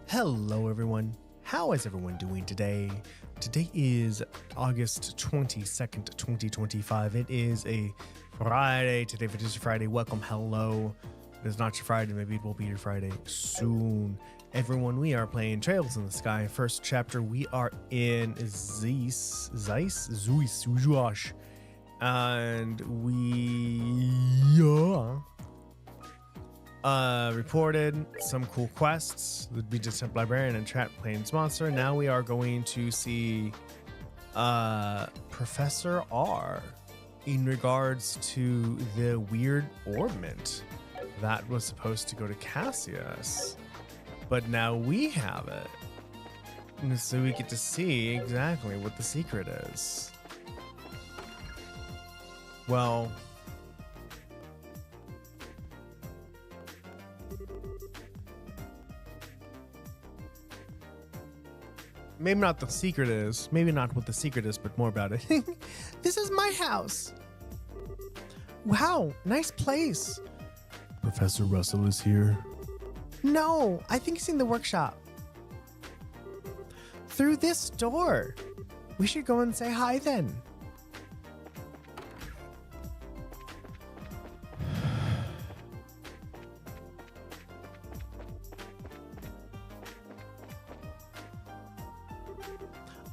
Hello everyone, how is everyone doing today? Today is August 22nd, 2025. It is a Friday. Today if it is your Friday, welcome, hello. If it's not your Friday, maybe it will be your Friday soon. Everyone, we are playing Trails in the Sky. First chapter, we are in Zeus, and we reported some cool quests. The Beach Temple Librarian and Trap Plains Monster. Now we are going to see Professor R in regards to the weird orbment that was supposed to go to Cassius, but now we have it, and so we get to see exactly what the secret is. Well, maybe not the secret is, maybe not what the secret is, but more about it. This is my house. Wow, nice place. Professor Russell is here. No, I think he's in the workshop. Through this door. We should go and say hi then.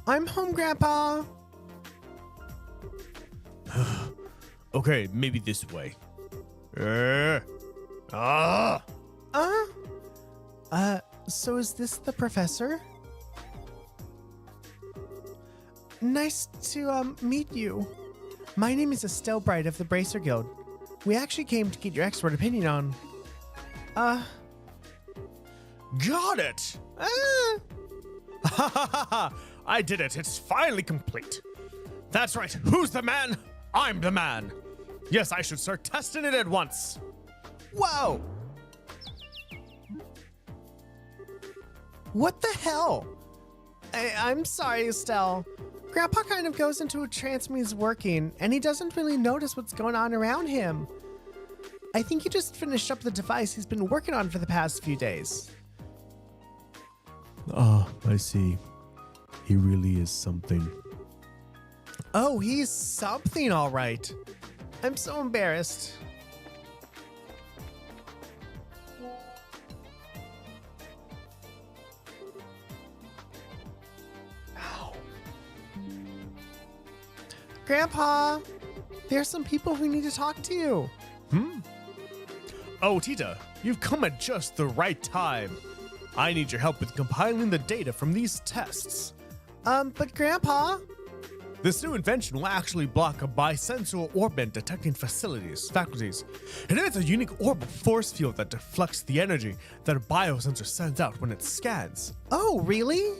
I'm home, Grandpa. Okay, maybe this way. So is this the professor? Nice to meet you. My name is Estelle Bright of the Bracer Guild. We actually came to get your expert opinion on... Got it! I did it. It's finally complete. That's right. Who's the man? I'm the man. Yes, I should start testing it at once. Whoa! What the hell? I'm sorry, Estelle. Grandpa kind of goes into a trance when he's working, and he doesn't really notice what's going on around him. I think he just finished up the device he's been working on for the past few days. Ah, I see. He really is something. Oh, he's something, all right. I'm so embarrassed. Ow. Grandpa, there's some people who need to talk to you. Oh, Tita, you've come at just the right time. I need your help with compiling the data from these tests. But Grandpa... This new invention will actually block a bisensual orbment detecting faculties. It is a unique orbital force field that deflects the energy that a biosensor sends out when it scans. Oh, really?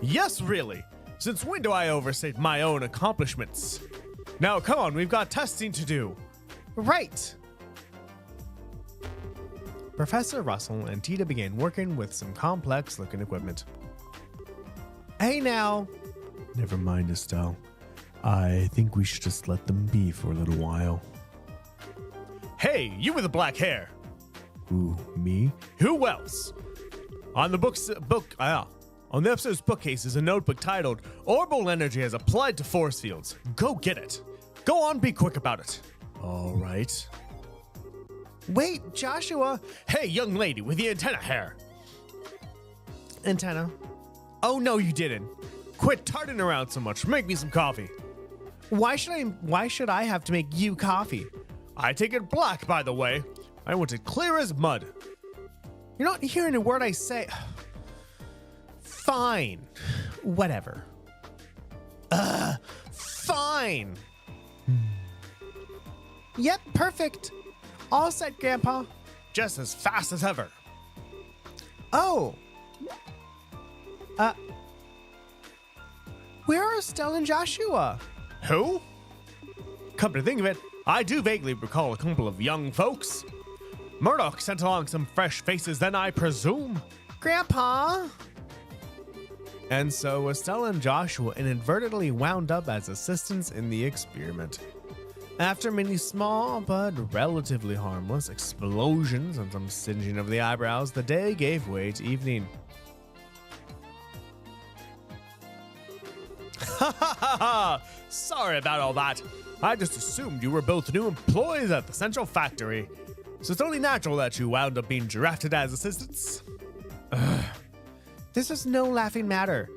Yes, really. Since when do I overstate my own accomplishments? Now, come on, we've got testing to do. Right. Professor Russell and Tita began working with some complex-looking equipment. Hey now. Never mind, Estelle. I think we should just let them be for a little while. Hey, you with the black hair. Who, me? Who else? On the episode's bookcase is a notebook titled "Orbital Energy has applied to force fields." Go get it. Go on, be quick about it. All right. Wait, Joshua. Hey, young lady with the antenna hair. Antenna. Oh, no, you didn't. Quit tarting around so much. Make me some coffee. Why should I have to make you coffee? I take it black, by the way. I want it clear as mud. You're not hearing a word I say. Fine. Whatever. Fine. Yep, perfect. All set, Grandpa. Just as fast as ever. Oh. Where are Estelle and Joshua? Who? Come to think of it, I do vaguely recall a couple of young folks. Murdoch sent along some fresh faces then, I presume. Grandpa. And so Estelle and Joshua inadvertently wound up as assistants in the experiment. After many small but relatively harmless explosions and some singeing of the eyebrows, the day gave way to evening. Ha ha ha ha! Sorry about all that. I just assumed you were both new employees at the central factory, so it's only natural that you wound up being drafted as assistants. This is no laughing matter,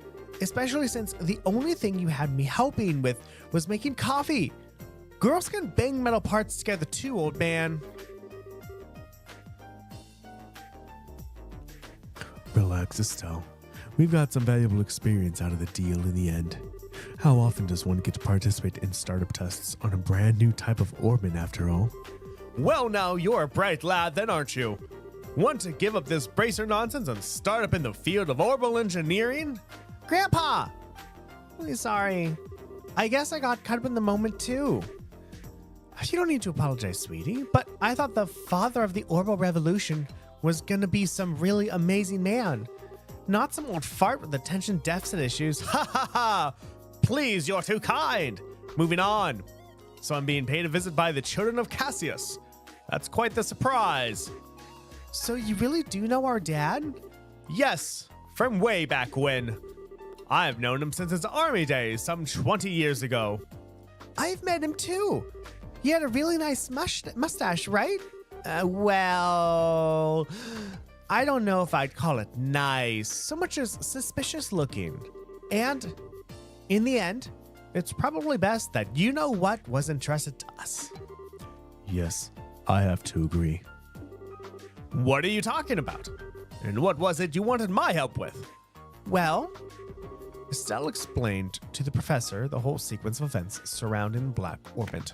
especially since the only thing you had me helping with was making coffee. Girls can bang metal parts together too, old man. Relax, Estelle. We've got some valuable experience out of the deal in the end. How often does one get to participate in startup tests on a brand new type of orbment after all? Well, now you're a bright lad then, aren't you? Want to give up this bracer nonsense and start up in the field of orbital engineering? Grandpa! Really sorry. I guess I got caught up in the moment too. You don't need to apologize, sweetie, but I thought the father of the orbital revolution was gonna be some really amazing man. Not some old fart with attention deficit issues. Ha ha ha! Please, you're too kind. Moving on. So I'm being paid a visit by the children of Cassius. That's quite the surprise. So you really do know our dad? Yes, from way back when. I've known him since his army days, some 20 years ago. I've met him too. He had a really nice mustache, right? Well, I don't know if I'd call it nice, so much as suspicious looking. And in the end, it's probably best that you know what was entrusted to us. Yes, I have to agree. What are you talking about? And what was it you wanted my help with? Well, Estelle explained to the professor the whole sequence of events surrounding the Black Orbment.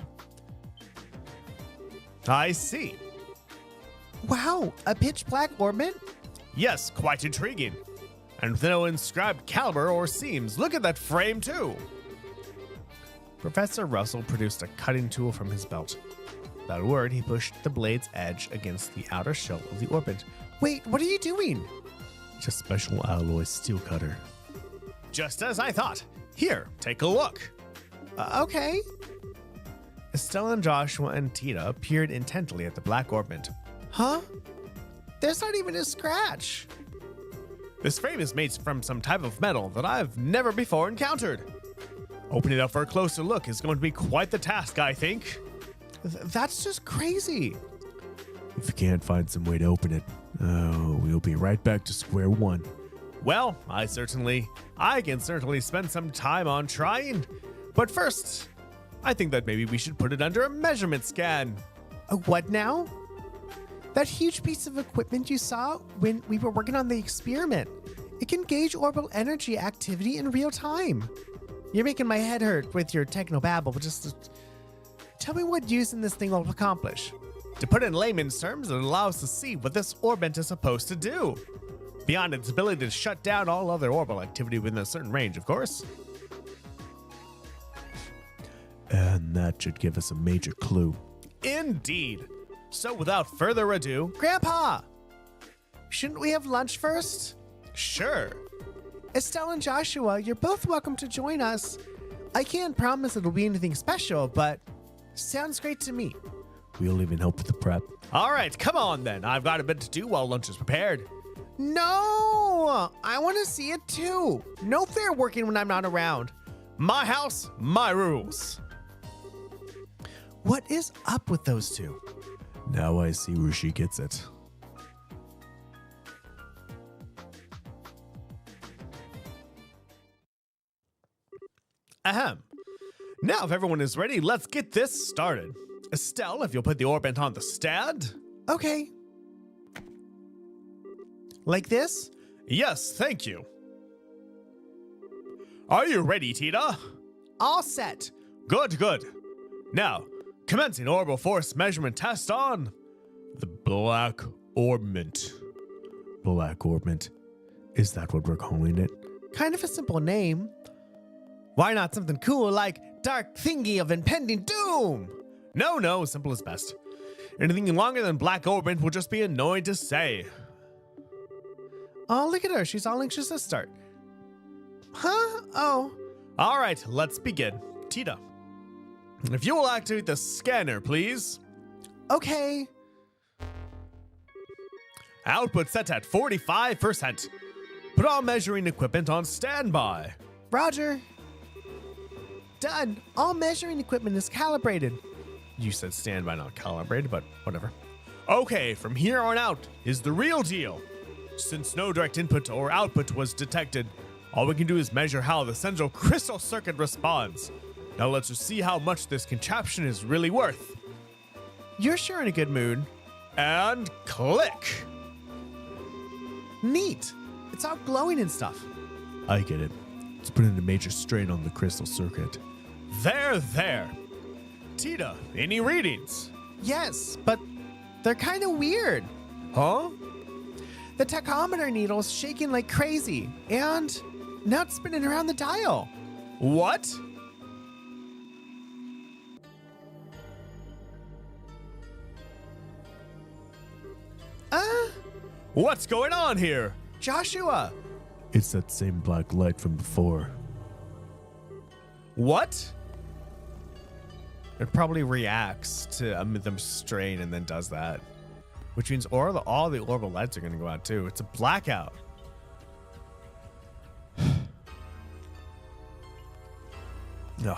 I see. Wow, a pitch black orbment? Yes, quite intriguing. And with no inscribed caliber or seams. Look at that frame too. Professor Russell produced a cutting tool from his belt. Without a word, he pushed the blade's edge against the outer shell of the orbit. Wait, what are you doing? It's a special alloy steel cutter. Just as I thought. Here, take a look. Okay. Estelle and Joshua and Tita peered intently at the black orbment. Huh? There's not even a scratch. This frame is made from some type of metal that I've never before encountered. Opening it up for a closer look is going to be quite the task, I think. That's just crazy. If you can't find some way to open it, we'll be right back to square one. Well, I can certainly spend some time on trying. But first, I think that maybe we should put it under a measurement scan. What now? That huge piece of equipment you saw when we were working on the experiment. It can gauge orbital energy activity in real time. You're making my head hurt with your technobabble, but just tell me what using this thing will accomplish. To put it in layman's terms, it allows us to see what this orbit is supposed to do. Beyond its ability to shut down all other orbital activity within a certain range, of course. And that should give us a major clue. Indeed. So without further ado, Grandpa! Shouldn't we have lunch first? Sure. Estelle and Joshua, you're both welcome to join us. I can't promise it'll be anything special, but sounds great to me. We'll even help with the prep. All right, come on then. I've got a bit to do while lunch is prepared. No! I want to see it too. No fair working when I'm not around. My house, my rules. What is up with those two? Now I see where she gets it. Ahem. Now if everyone is ready, let's get this started. Estelle, if you'll put the orbit on the stand. Okay. Like this? Yes, thank you. Are you ready, Tita? All set. Good, good. Now, commencing orbital force measurement test on the black orbment. Black orbment. Is that what we're calling it? Kind of a simple name. Why not something cool like dark thingy of impending doom? No, simple is best. Anything longer than black orbment will just be annoying to say. Oh, look at her. She's all anxious to start. Huh? Oh. All right, let's begin. Tita, if you will activate the scanner, please. Okay. Output set at 45%. Put all measuring equipment on standby. Roger. Done. All measuring equipment is calibrated. You said standby, not calibrated, but whatever. Okay, from here on out is the real deal. Since no direct input or output was detected, all we can do is measure how the central crystal circuit responds. Now let's just see how much this contraption is really worth. You're sure in a good mood. And click. Neat. It's all glowing and stuff. I get it. It's putting a major strain on the crystal circuit. There. Tita, any readings? Yes, but they're kind of weird. Huh? The tachometer needle's shaking like crazy, and now it's spinning around the dial. What? What's going on here? Joshua! It's that same black light from before. What? It probably reacts to the strain and then does that. Which means all the orbital lights are going to go out too. It's a blackout. Ugh.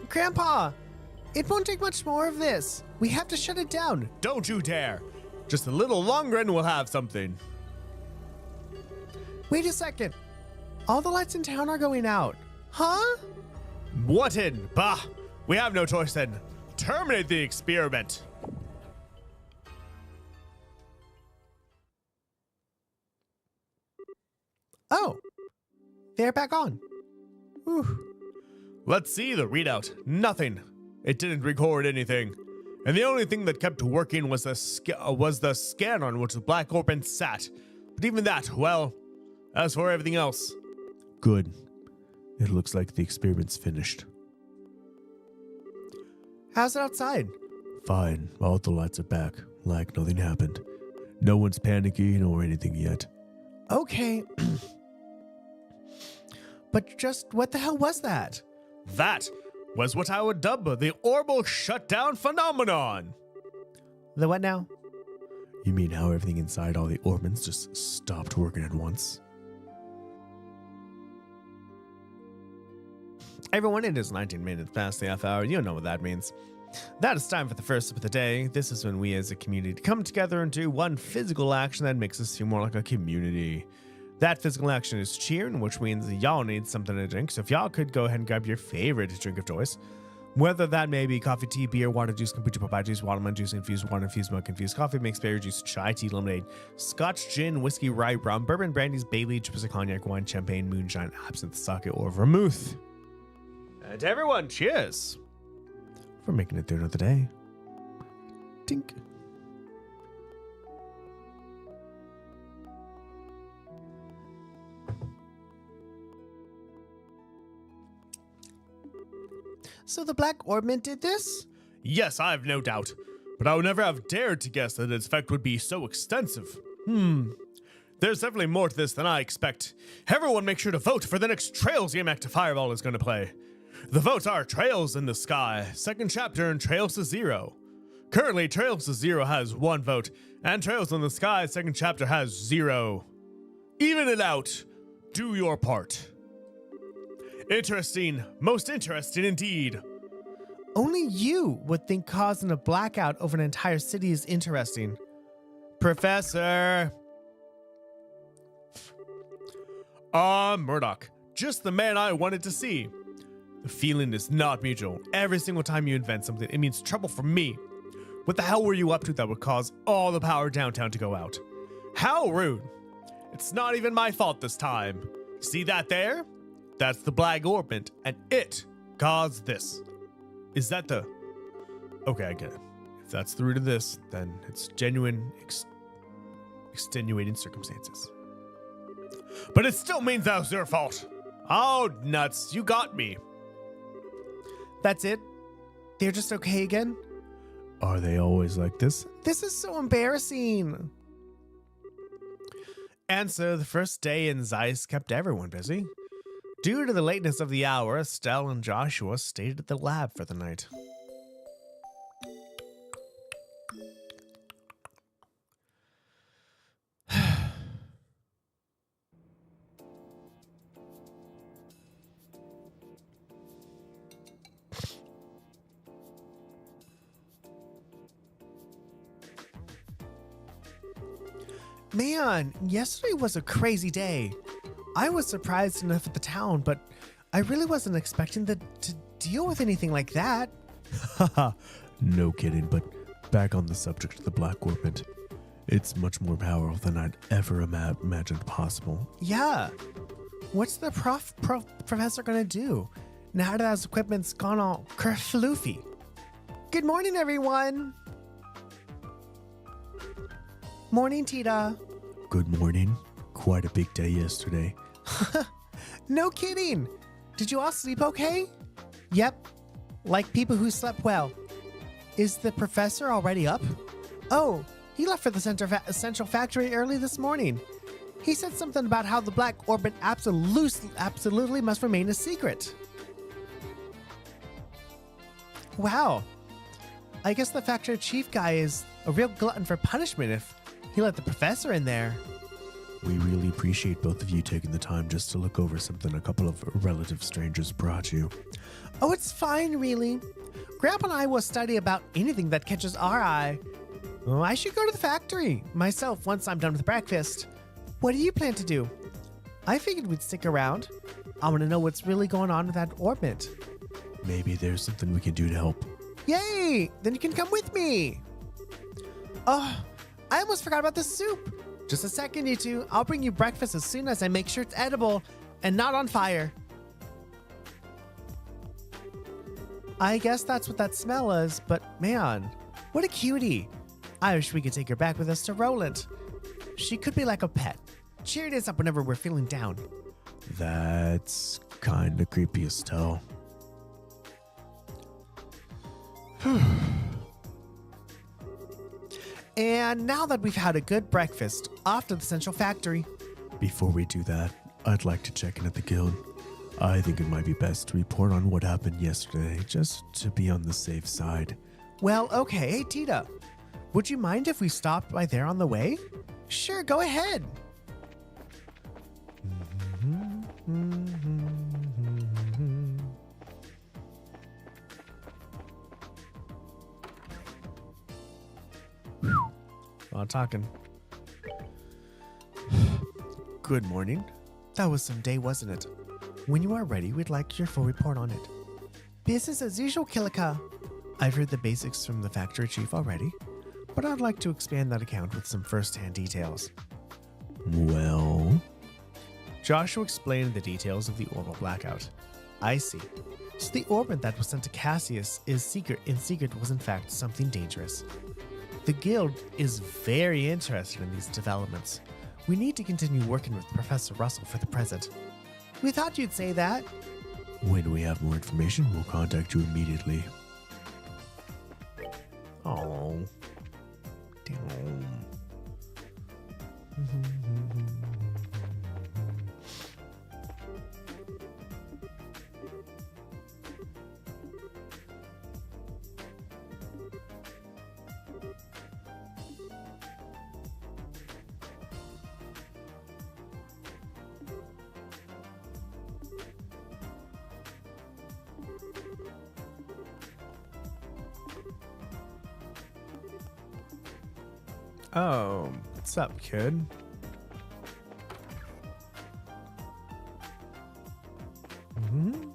Grandpa, it won't take much more of this. We have to shut it down. Don't you dare. Just a little longer and we'll have something. Wait a second. All the lights in town are going out. Huh? What in? Bah! We have no choice then. Terminate the experiment. Oh, they're back on. Whew. Let's see the readout. Nothing. It didn't record anything. And the only thing that kept working was the scanner on which the black orbment sat. But even that, well, as for everything else. Good. It looks like the experiment's finished. How's it outside? Fine. All the lights are back. Like nothing happened. No one's panicking or anything yet. Okay. But just what the hell was that? That was what I would dub the orbital shutdown phenomenon. The what now? You mean how everything inside all the orbments just stopped working at once? Everyone, it is 19 minutes past the half hour. You know what that means. That is time for the first sip of the day. This is when we as a community come together and do one physical action that makes us feel more like a community. That physical action is cheering, which means y'all need something to drink. So if y'all could go ahead and grab your favorite drink of choice, whether that may be coffee, tea, beer, water, juice, kombucha, papaya juice, watermelon juice, infused water, infused milk, infused coffee, mixed berry juice, chai tea, lemonade, scotch, gin, whiskey, rye, rum, bourbon, brandies, Bailey, Japanese cognac, wine, champagne, moonshine, absinthe, sake, or vermouth. And everyone, cheers for making it through another day. Tink. So the black orbment did this? Yes, I have no doubt. But I would never have dared to guess that its effect would be so extensive. There's definitely more to this than I expect. Everyone make sure to vote for the next Trails game act Fireball is going to play. The votes are Trails in the Sky, second chapter, and Trails to Zero. Currently, Trails to Zero has 1 vote, and Trails in the Sky, second chapter, has 0. Even it out. Do your part. Interesting. Most interesting indeed. Only you would think causing a blackout over an entire city is interesting. Professor! Murdoch, just the man I wanted to see. The feeling is not mutual. Every single time you invent something, it means trouble for me. What the hell were you up to that would cause all the power downtown to go out? How rude. It's not even my fault this time. See that there? That's the black orbment, and it caused this. Is that the... Okay, I get it. If that's the root of this, then it's genuine, extenuating circumstances. But it still means that was your fault. Oh, nuts. You got me. That's it? They're just okay again? Are they always like this? This is so embarrassing. And so the first day in Zeiss kept everyone busy. Due to the lateness of the hour, Estelle and Joshua stayed at the lab for the night. Man, yesterday was a crazy day. I was surprised enough at the town, but I really wasn't expecting to deal with anything like that. Haha, no kidding, but back on the subject of the black orbment. It's much more powerful than I'd ever imagined possible. Yeah. What's the professor gonna do now that his equipment's gone all kerfloofy? Good morning, everyone. Morning, Tita. Good morning. Quite a big day yesterday. No kidding. Did you all sleep okay? Yep. Like people who slept well. Is the professor already up? Oh, he left for the central factory early this morning. He said something about how the black orbit absolutely must remain a secret. Wow. I guess the factory chief guy is a real glutton for punishment if he let the professor in there. We really appreciate both of you taking the time just to look over something a couple of relative strangers brought you. Oh, it's fine, really. Grandpa and I will study about anything that catches our eye. Oh, I should go to the factory myself once I'm done with breakfast. What do you plan to do? I figured we'd stick around. I want to know what's really going on with that orbit. Maybe there's something we can do to help. Yay! Then you can come with me. Oh, I almost forgot about the soup. Just a second, you two. I'll bring you breakfast as soon as I make sure it's edible and not on fire. I guess that's what that smell is, but man, what a cutie. I wish we could take her back with us to Roland. She could be like a pet. Cheering us up whenever we're feeling down. That's kind of creepy, Estelle. And now that we've had a good breakfast, off to the central factory. Before we do that, I'd like to check in at the guild. I think it might be best to report on what happened yesterday, just to be on the safe side. Well, okay. Hey, Tita, would you mind if we stopped by there on the way? Sure, go ahead. A lot of talking. Good morning. That was some day, wasn't it? When you are ready, we'd like your full report on it. Business as usual, Kilika. I've heard the basics from the factory chief already, but I'd like to expand that account with some first-hand details. Well? Joshua explained the details of the orbital blackout. I see. So the orbit that was sent to Cassius was in fact something dangerous. The guild is very interested in these developments. We need to continue working with Professor Russell for the present. We thought you'd say that. When we have more information, we'll contact you immediately. Oh. Damn. Oh, what's up, kid? Mm-hmm.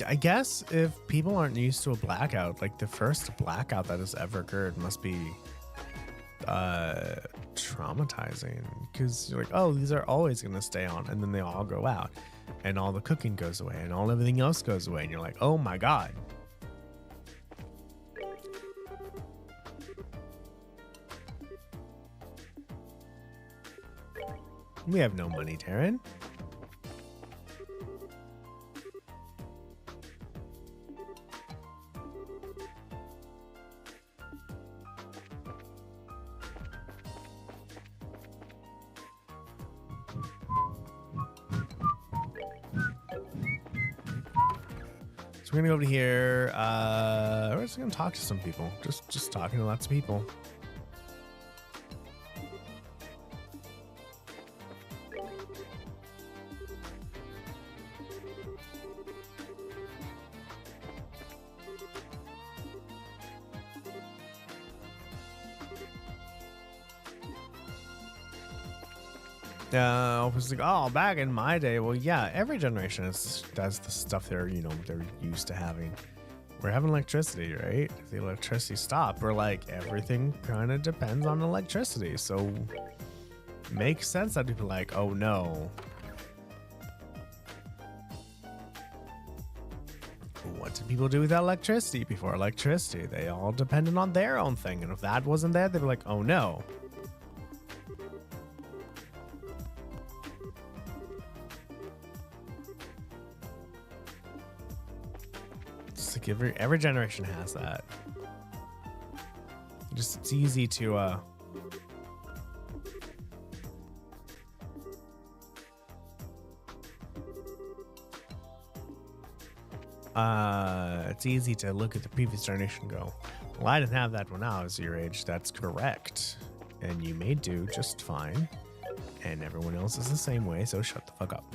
I guess if people aren't used to a blackout, like the first blackout that has ever occurred must be traumatizing, because you're like, oh, these are always going to stay on, and then they all go out and all the cooking goes away and all everything else goes away and you're like, oh my god. We have no money, Taryn. We're gonna go over here. We're just gonna talk to some people. Just talking to lots of people. I was like, oh, back in my day. Well, yeah, every generation does the stuff they're used to having. We're having electricity, right? If the electricity stopped, we're like, everything kind of depends on electricity. So makes sense that people are like, oh no. What did people do without electricity before electricity? They all depended on their own thing. And if that wasn't there, they'd be like, oh no. Like every generation has that. Just it's easy to it's easy to look at the previous generation and go, well, I didn't have that when I was your age. That's correct. And you may do just fine. And everyone else is the same way, so shut the fuck up.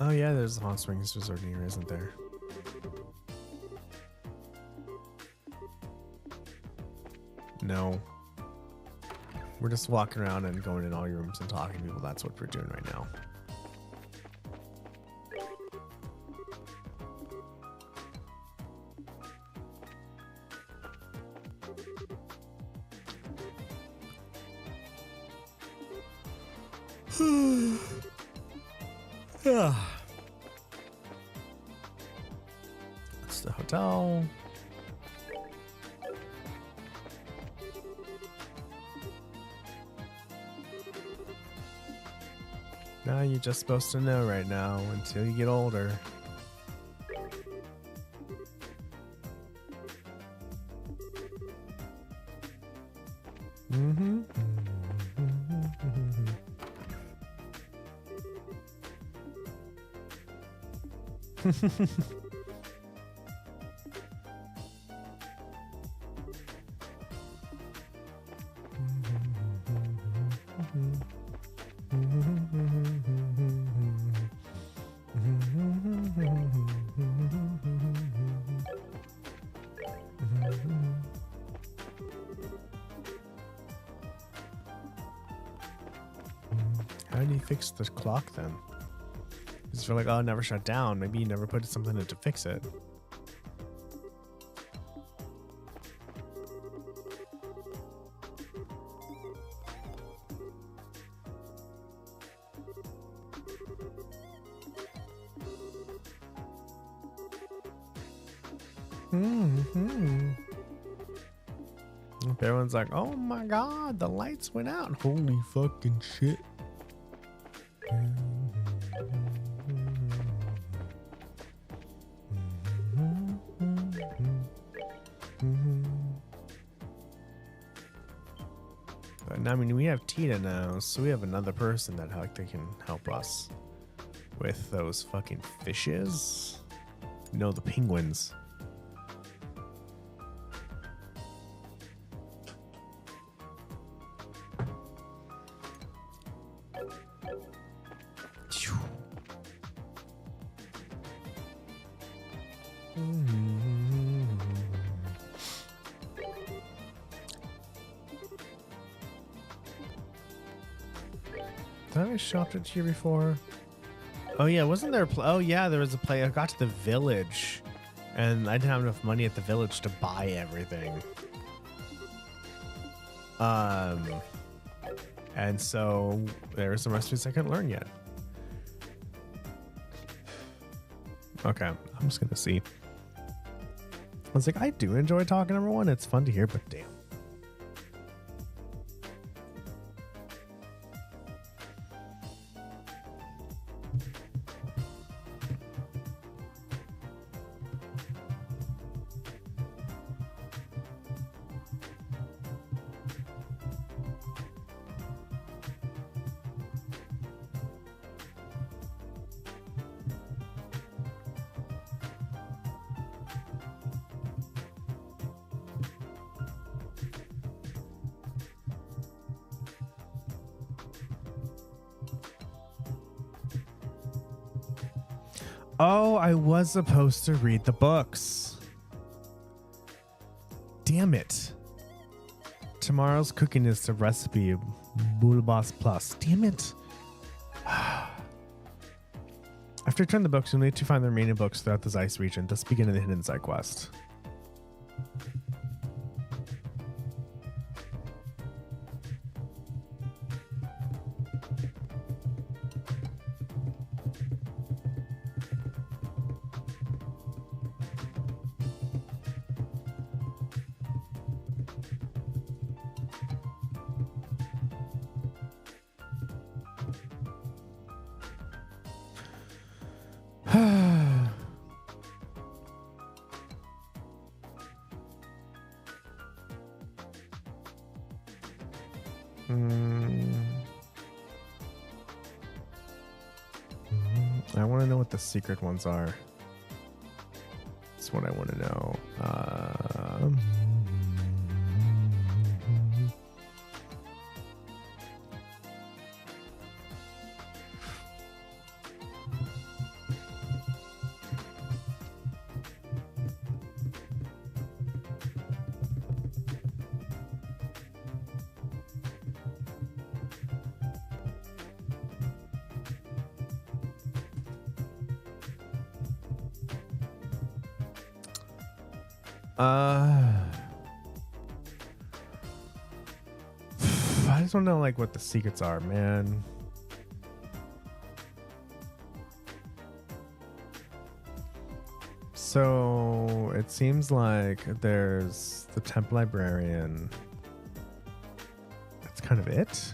Oh yeah, there's the Hot Springs Resort here, isn't there? No. We're just walking around and going in all your rooms and talking to people. That's what we're doing right now. That's the hotel. Now you're just supposed to know right now until you get older. Mm-hmm. How do you fix the clock then? Because you're like, oh, it never shut down. Maybe you never put something in to fix it. Everyone's like, oh my god, the lights went out. Holy fucking shit. I mean, we have Tina now, so we have another person that they can help us with those fucking fishes. No, the penguins. Did I shopped it here before? Oh yeah, wasn't there? Oh yeah, there was a play. I got to the village, and I didn't have enough money at the village to buy everything. And so there are some recipes I couldn't learn yet. Okay, I'm just gonna see. I was like, I do enjoy talking to everyone. It's fun to hear, but damn. Oh, I was supposed to read the books. Damn it. Tomorrow's cooking is the recipe of Bulbas Plus. Damn it. After you turn the books, you'll need to find the remaining books throughout the Zeiss region. Thus beginning the hidden side quest. I want to know what the secret ones are. That's what I want to know. I just don't know like what the secrets are, man. So it seems like there's the temp librarian. That's kind of it.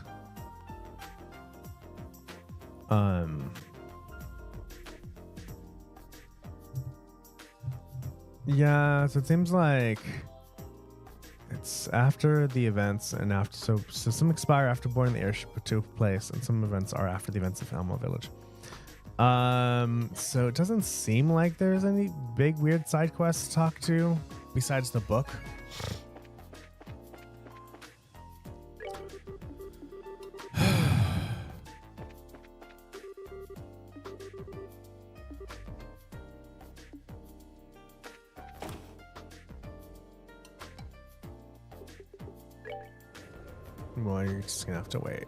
Yeah, so it seems like it's after the events and after, so some expire after boarding the airship to place, and some events are after the events of Elmo Village. So it doesn't seem like there's any big weird side quests to talk to besides the book. Well, you're just gonna have to wait.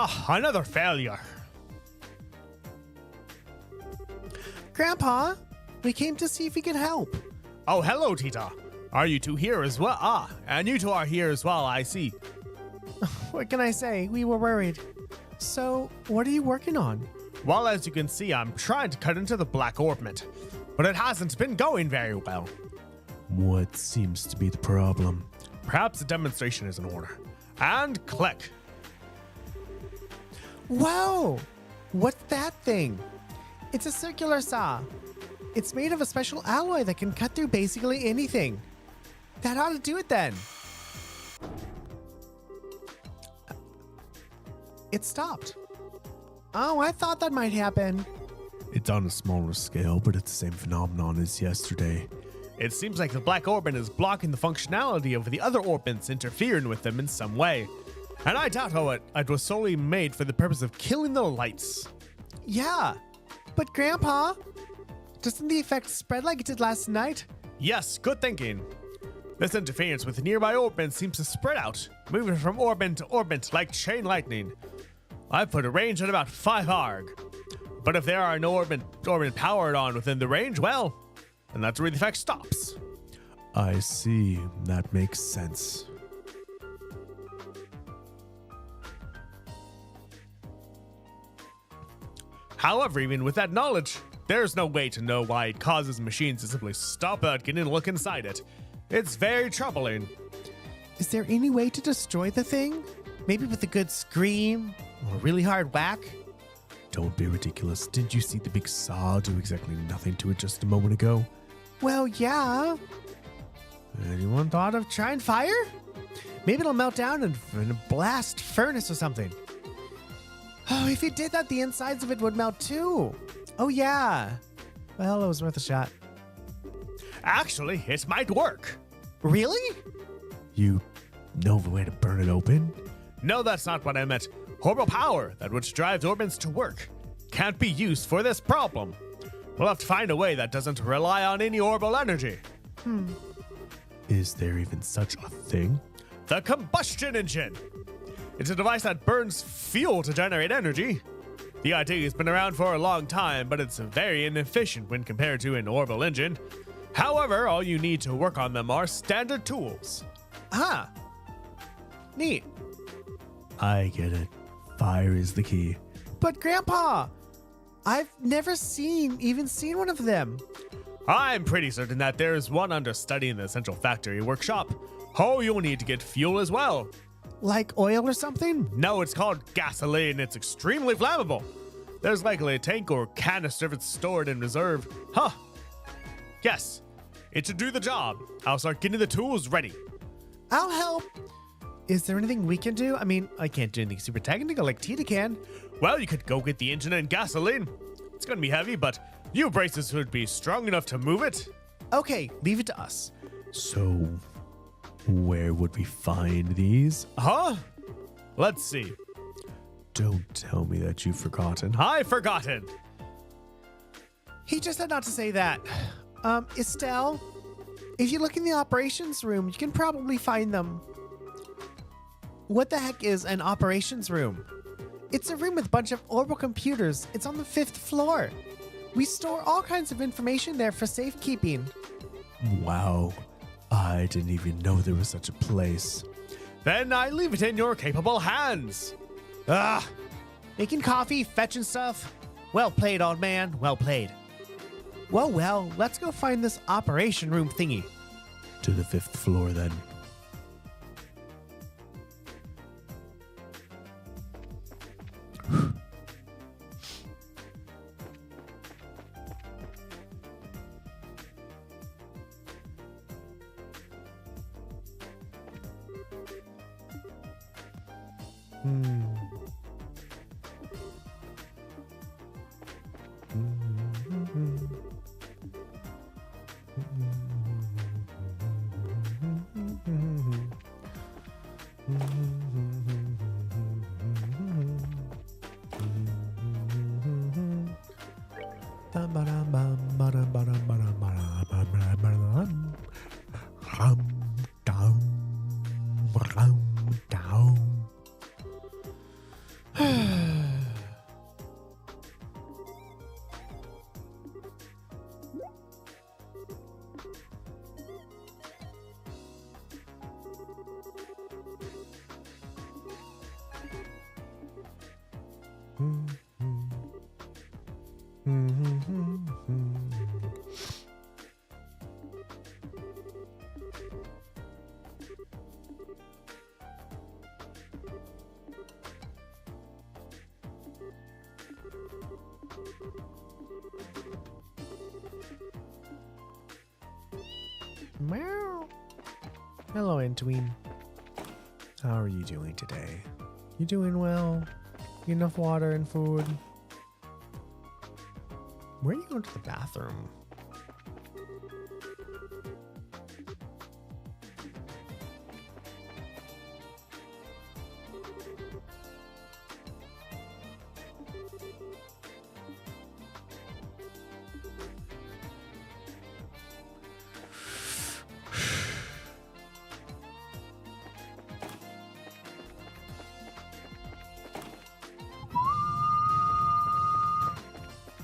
Ah, another failure. Grandpa, we came to see if we could help. Oh, hello, Tita. Are you two here as well? Ah, and you two are here as well, I see. What can I say? We were worried. So, what are you working on? Well, as you can see, I'm trying to cut into the black orbment, but it hasn't been going very well. What seems to be the problem? Perhaps a demonstration is in order. And click. Whoa! What's that thing? It's a circular saw. It's made of a special alloy that can cut through basically anything. That ought to do it then. It stopped. Oh, I thought that might happen. It's on a smaller scale, but it's the same phenomenon as yesterday. It seems like the black orbment is blocking the functionality of the other orbits, interfering with them in some way. And I doubt how it was solely made for the purpose of killing the lights. Yeah, but Grandpa, doesn't the effect spread like it did last night? Yes, good thinking. This interference with nearby orbits seems to spread out, moving from orbit to orbit like chain lightning. I've put a range at about 5 arg. But if there are no orbit powered on within the range, well, then that's where the effect stops. I see. That makes sense. However, even with that knowledge, there's no way to know why it causes machines to simply stop without getting a look inside it. It's very troubling. Is there any way to destroy the thing? Maybe with a good scream or a really hard whack? Don't be ridiculous. Didn't you see the big saw do exactly nothing to it just a moment ago? Well, yeah. Anyone thought of trying fire? Maybe it'll melt down in a blast furnace or something. Oh, if you did that, the insides of it would melt too. Oh, yeah. Well, it was worth a shot. Actually, it might work. Really? You know of a way to burn it open? No, that's not what I meant. Orbital power, that which drives orbits to work, can't be used for this problem. We'll have to find a way that doesn't rely on any orbital energy. Is there even such a thing? The combustion engine. It's a device that burns fuel to generate energy. The idea has been around for a long time, but it's very inefficient when compared to an orbital engine. However, all you need to work on them are standard tools. Ah. Neat. I get it. Fire is the key. But Grandpa, I've never even seen one of them. I'm pretty certain that there is one under study in the central factory workshop. Oh, you'll need to get fuel as well. Like oil or something? No, it's called gasoline. It's extremely flammable. There's likely a tank or canister that's stored in reserve. Huh. Yes, it should do the job. I'll start getting the tools ready. I'll help. Is there anything we can do? I mean, I can't do anything super technical like Tita can. Well, you could go get the engine and gasoline. It's gonna be heavy, but you braces would be strong enough to move it. Okay, leave it to us. So, where would we find these? Huh? Let's see. Don't tell me that you've forgotten. I've forgotten. He just said not to say that. Estelle, if you look in the operations room, you can probably find them. What the heck is an operations room? It's a room with a bunch of orbital computers. It's on the 5th floor. We store all kinds of information there for safekeeping. Wow. I didn't even know there was such a place. Then I leave it in your capable hands. Ah, Making coffee, fetching stuff. Well played, old man. Well played. Well, let's go find this operation room thingy. To the 5th floor, then. Meow. Hello, Antween. How are you doing today? You doing well? Enough water and food? Where are you going to the bathroom?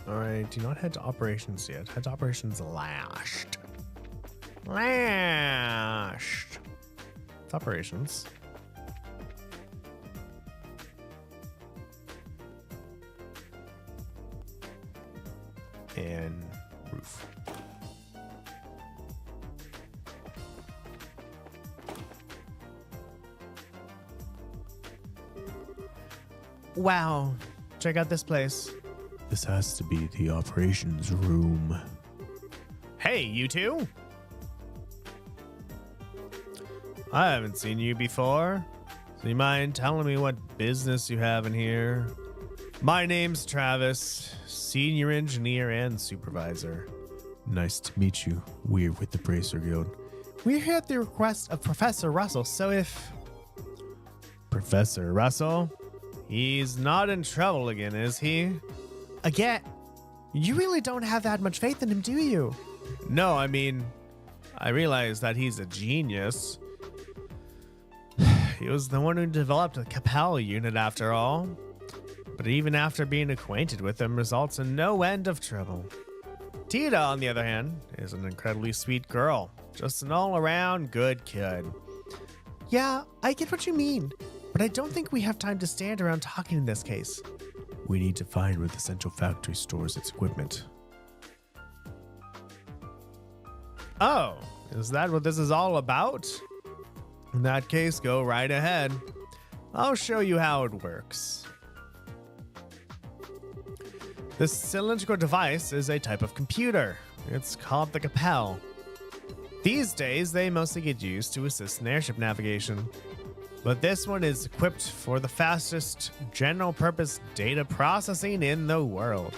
Alright, do not head to operations yet. Head to operations last. Last. It's operations. And roof. Wow. Check out this place. This has to be the operations room. Hey, you two. I haven't seen you before. So you mind telling me what business you have in here? My name's Travis, senior engineer and supervisor. Nice to meet you. We're with the Bracer Guild. We're here at the request of Professor Russell, so if... Professor Russell? He's not in trouble again, is he? Again? You really don't have that much faith in him, do you? No, I mean, I realize that he's a genius. He was the one who developed the Capel unit after all. But even after being acquainted with him results in no end of trouble. Tita, on the other hand, is an incredibly sweet girl. Just an all-around good kid. Yeah, I get what you mean. But I don't think we have time to stand around talking in this case. We need to find where the central factory stores its equipment. Oh, is that what this is all about? In that case, go right ahead. I'll show you how it works. This cylindrical device is a type of computer. It's called the Capel. These days, they mostly get used to assist in airship navigation. But this one is equipped for the fastest general-purpose data processing in the world.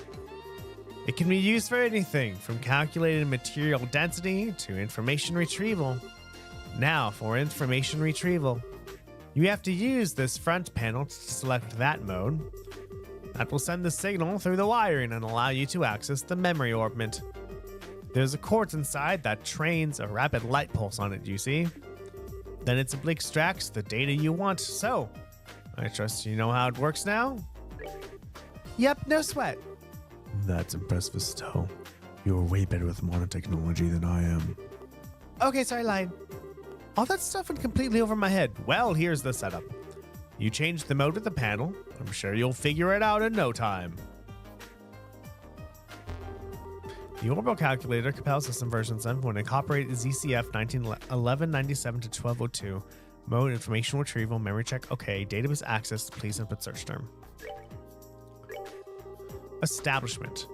It can be used for anything from calculating material density to information retrieval. Now, for information retrieval, you have to use this front panel to select that mode. That will send the signal through the wiring and allow you to access the memory orbment. There's a quartz inside that trains a rapid light pulse on it, you see? Then it simply extracts the data you want. So, I trust you know how it works now? Yep, no sweat. That's impressive, Estelle. You're way better with modern technology than I am. Okay, sorry, lied. All that stuff went completely over my head. Well, here's the setup. You change the mode of the panel. I'm sure you'll figure it out in no time. The orbital calculator, Capel System version 7 will incorporate ZCF 1197 to 1202. Mode, information retrieval, memory check, okay. Database access, please input search term. Establishment.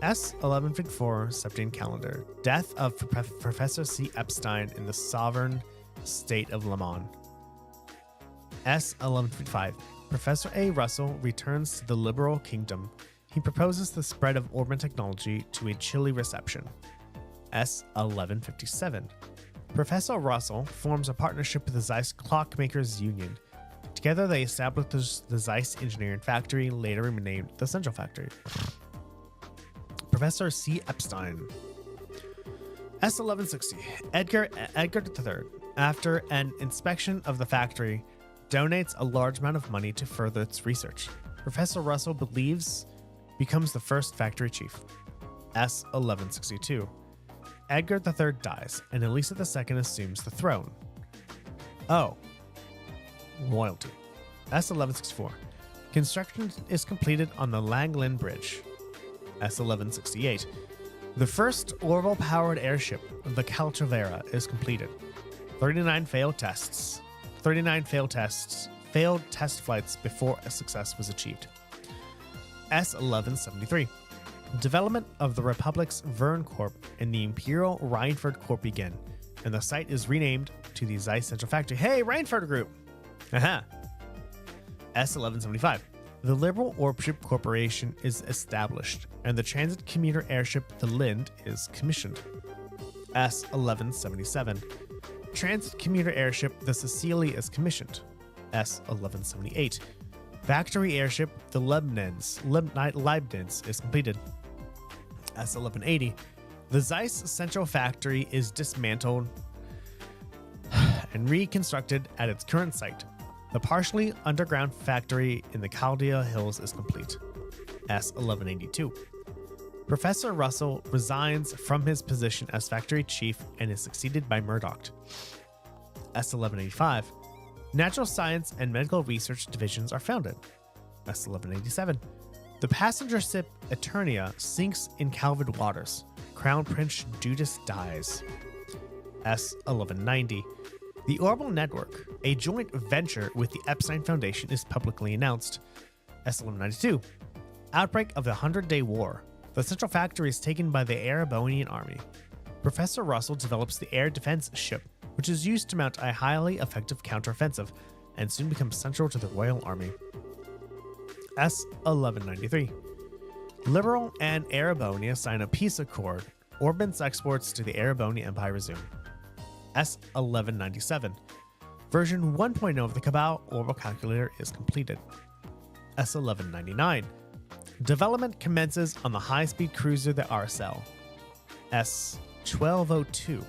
S1154, Septian calendar. Death of Professor C. Epstein in the sovereign state of Le Mans. S1155. Professor A. Russell returns to the liberal kingdom. He proposes the spread of orbment technology to a chilly reception. S1157. Professor Russell forms a partnership with the Zeiss Clockmakers Union. Together they establish the Zeiss Engineering Factory, later renamed the Central Factory. Professor C. Epstein. S1160. Edgar III, after an inspection of the factory, donates a large amount of money to further its research. Professor Russell becomes the first factory chief. S1162. Edgar III dies, and Elisa II assumes the throne. Oh. Royalty. S1164. Construction is completed on the Langlin Bridge. S1168. The first orbital-powered airship, the Caltravera, is completed. 39 failed tests. Failed test flights before a success was achieved. S1173. Development of the Republic's Verne Corp and the Imperial Rhineford Corp begin, and the site is renamed to the Zeiss Central Factory. Hey, Rhineford Group! Aha! S1175. The Liberal Orbship Corporation is established, and the transit commuter airship the Lind is commissioned. S1177. Transit commuter airship the Cecilie is commissioned. S1178. Factory airship the Leibniz is completed. S1180. The Zeiss Central Factory is dismantled and reconstructed at its current site. The partially underground factory in the Chaldea Hills is complete. S1182. Professor Russell resigns from his position as factory chief and is succeeded by Murdoch. S1185. Natural Science and Medical Research divisions are founded. S1187. The passenger ship Eternia sinks in Calvin waters. Crown Prince Judas dies. S1190. The Orbital Network, a joint venture with the Epstein Foundation, is publicly announced. S1192. Outbreak of the 100-Day War. The Central Factory is taken by the Erebonian Army. Professor Russell develops the air defense ship, which is used to mount a highly effective counteroffensive, and soon becomes central to the Royal Army. S1193. Liberal and Erebonia sign a peace accord. Orbment's exports to the Erebonia Empire resume. S1197. Version 1.0 of the Cabal orbital calculator is completed. S1199. Development commences on the high-speed cruiser the RSL. S1202.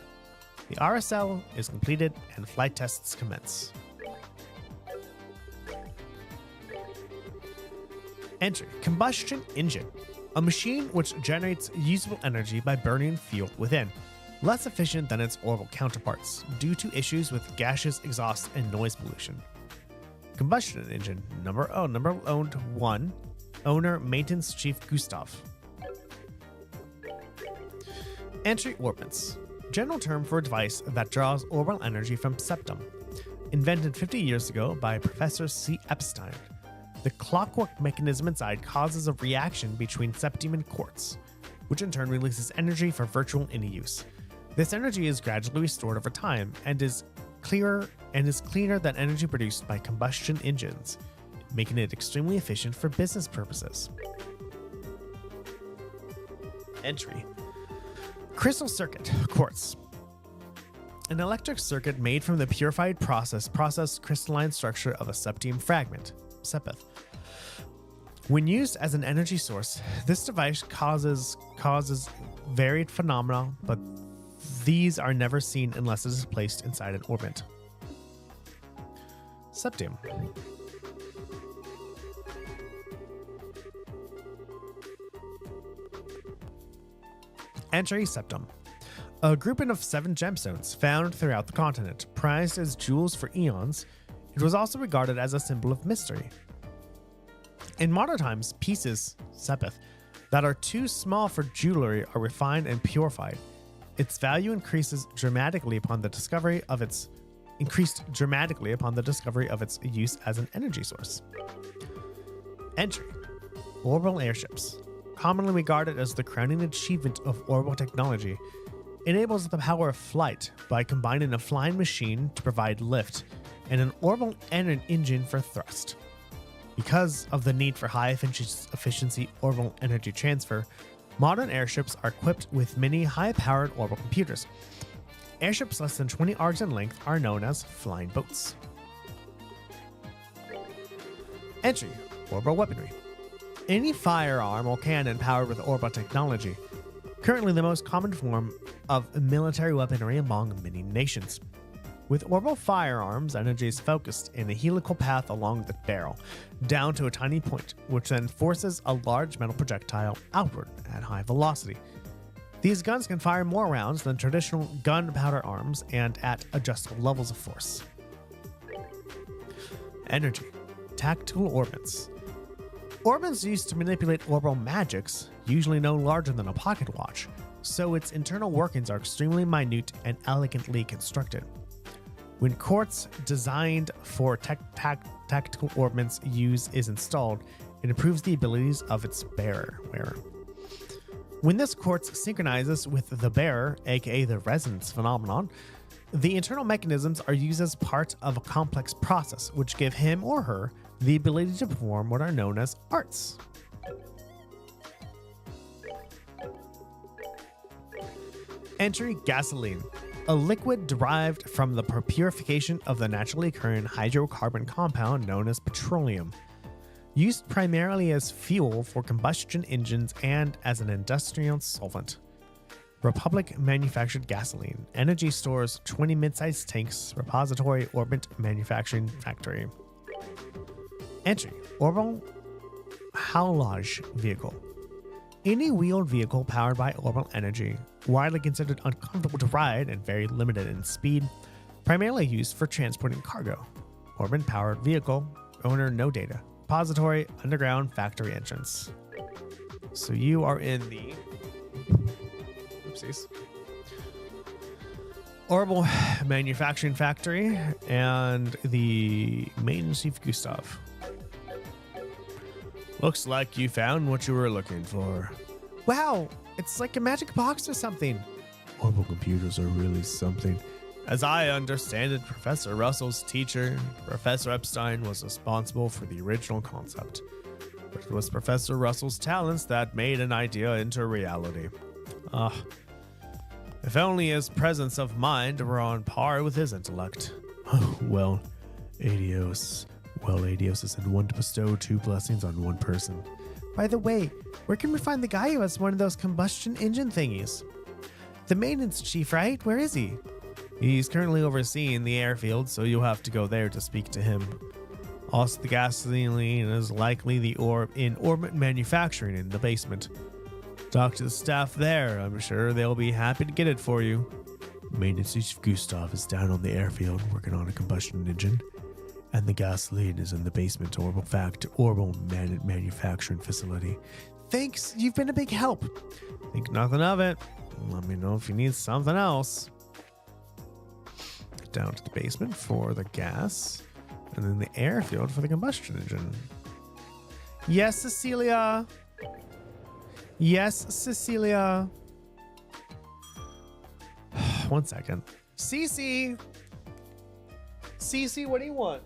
The RSL is completed and flight tests commence. Entry: combustion engine. A machine which generates usable energy by burning fuel within. Less efficient than its orbital counterparts due to issues with gaseous exhaust and noise pollution. Combustion engine. Number owned 1. Owner Maintenance Chief Gustav. Entry: orbments. General term for a device that draws orbital energy from septum. Invented 50 years ago by Professor C. Epstein. The clockwork mechanism inside causes a reaction between septum and quartz, which in turn releases energy for virtual any use. This energy is gradually restored over time and is cleaner than energy produced by combustion engines, making it extremely efficient for business purposes. Entry: crystal circuit, quartz. An electric circuit made from the purified processed crystalline structure of a septium fragment, sepith. When used as an energy source, this device causes varied phenomena, but these are never seen unless it is placed inside an orbit. Septium. Entry: septum. A grouping of 7 gemstones found throughout the continent, prized as jewels for eons. It was also regarded as a symbol of mystery. In modern times, pieces, sepith, that are too small for jewelry are refined and purified. Its value increased dramatically upon the discovery of its use as an energy source. Entry: orbital airships. Commonly regarded as the crowning achievement of orbital technology, enables the power of flight by combining a flying machine to provide lift and an orbital engine for thrust. Because of the need for high efficiency orbital energy transfer, modern airships are equipped with many high-powered orbital computers. Airships less than 20 arcs in length are known as flying boats. Entry: orbital weaponry. Any firearm or cannon powered with orbital technology. Currently the most common form of military weaponry among many nations. With orbital firearms, energy is focused in a helical path along the barrel, down to a tiny point, which then forces a large metal projectile outward at high velocity. These guns can fire more rounds than traditional gunpowder arms and at adjustable levels of force. Energy. Tactical orbits. Orbment's used to manipulate orbital magics, usually no larger than a pocket watch, so its internal workings are extremely minute and elegantly constructed. When quartz designed for tactical orbment's use is installed, it improves the abilities of its wearer. When this quartz synchronizes with the bearer, aka the resonance phenomenon, the internal mechanisms are used as part of a complex process, which give him or her the ability to perform what are known as arts. Entry: gasoline, a liquid derived from the purification of the naturally occurring hydrocarbon compound known as petroleum. Used primarily as fuel for combustion engines and as an industrial solvent. Republic manufactured gasoline. Energy stores, 20 mid-sized tanks. Repository, Orbment Manufacturing Factory. Entry: orbital haulage vehicle. Any wheeled vehicle powered by orbital energy, widely considered uncomfortable to ride and very limited in speed, primarily used for transporting cargo. Orbment powered vehicle, owner no data. Repository, underground factory entrance. So you are in the orbital manufacturing factory and the main chief Gustav. Looks like you found what you were looking for. Wow, it's like a magic box or something. Orbital computers are really something. As I understand it, Professor Russell's teacher, Professor Epstein, was responsible for the original concept. But it was Professor Russell's talents that made an idea into reality. If only his presence of mind were on par with his intellect. Well, Adios has said one to bestow 2 blessings on 1 person. By the way, where can we find the guy who has one of those combustion engine thingies? The maintenance chief, right? Where is he? He's currently overseeing the airfield, so you'll have to go there to speak to him. Also, the gasoline is likely in orbit manufacturing in the basement. Talk to the staff there. I'm sure they'll be happy to get it for you. Maintenance Chief Gustav is down on the airfield working on a combustion engine, and the gasoline is in the basement orbital manufacturing facility. Thanks, you've been a big help. Think nothing of it. Let me know if you need something else. Down to the basement for the gas, and then the airfield for the combustion engine. Yes, Cecilia. Yes, Cecilia. 1 second. Cece, what do you want?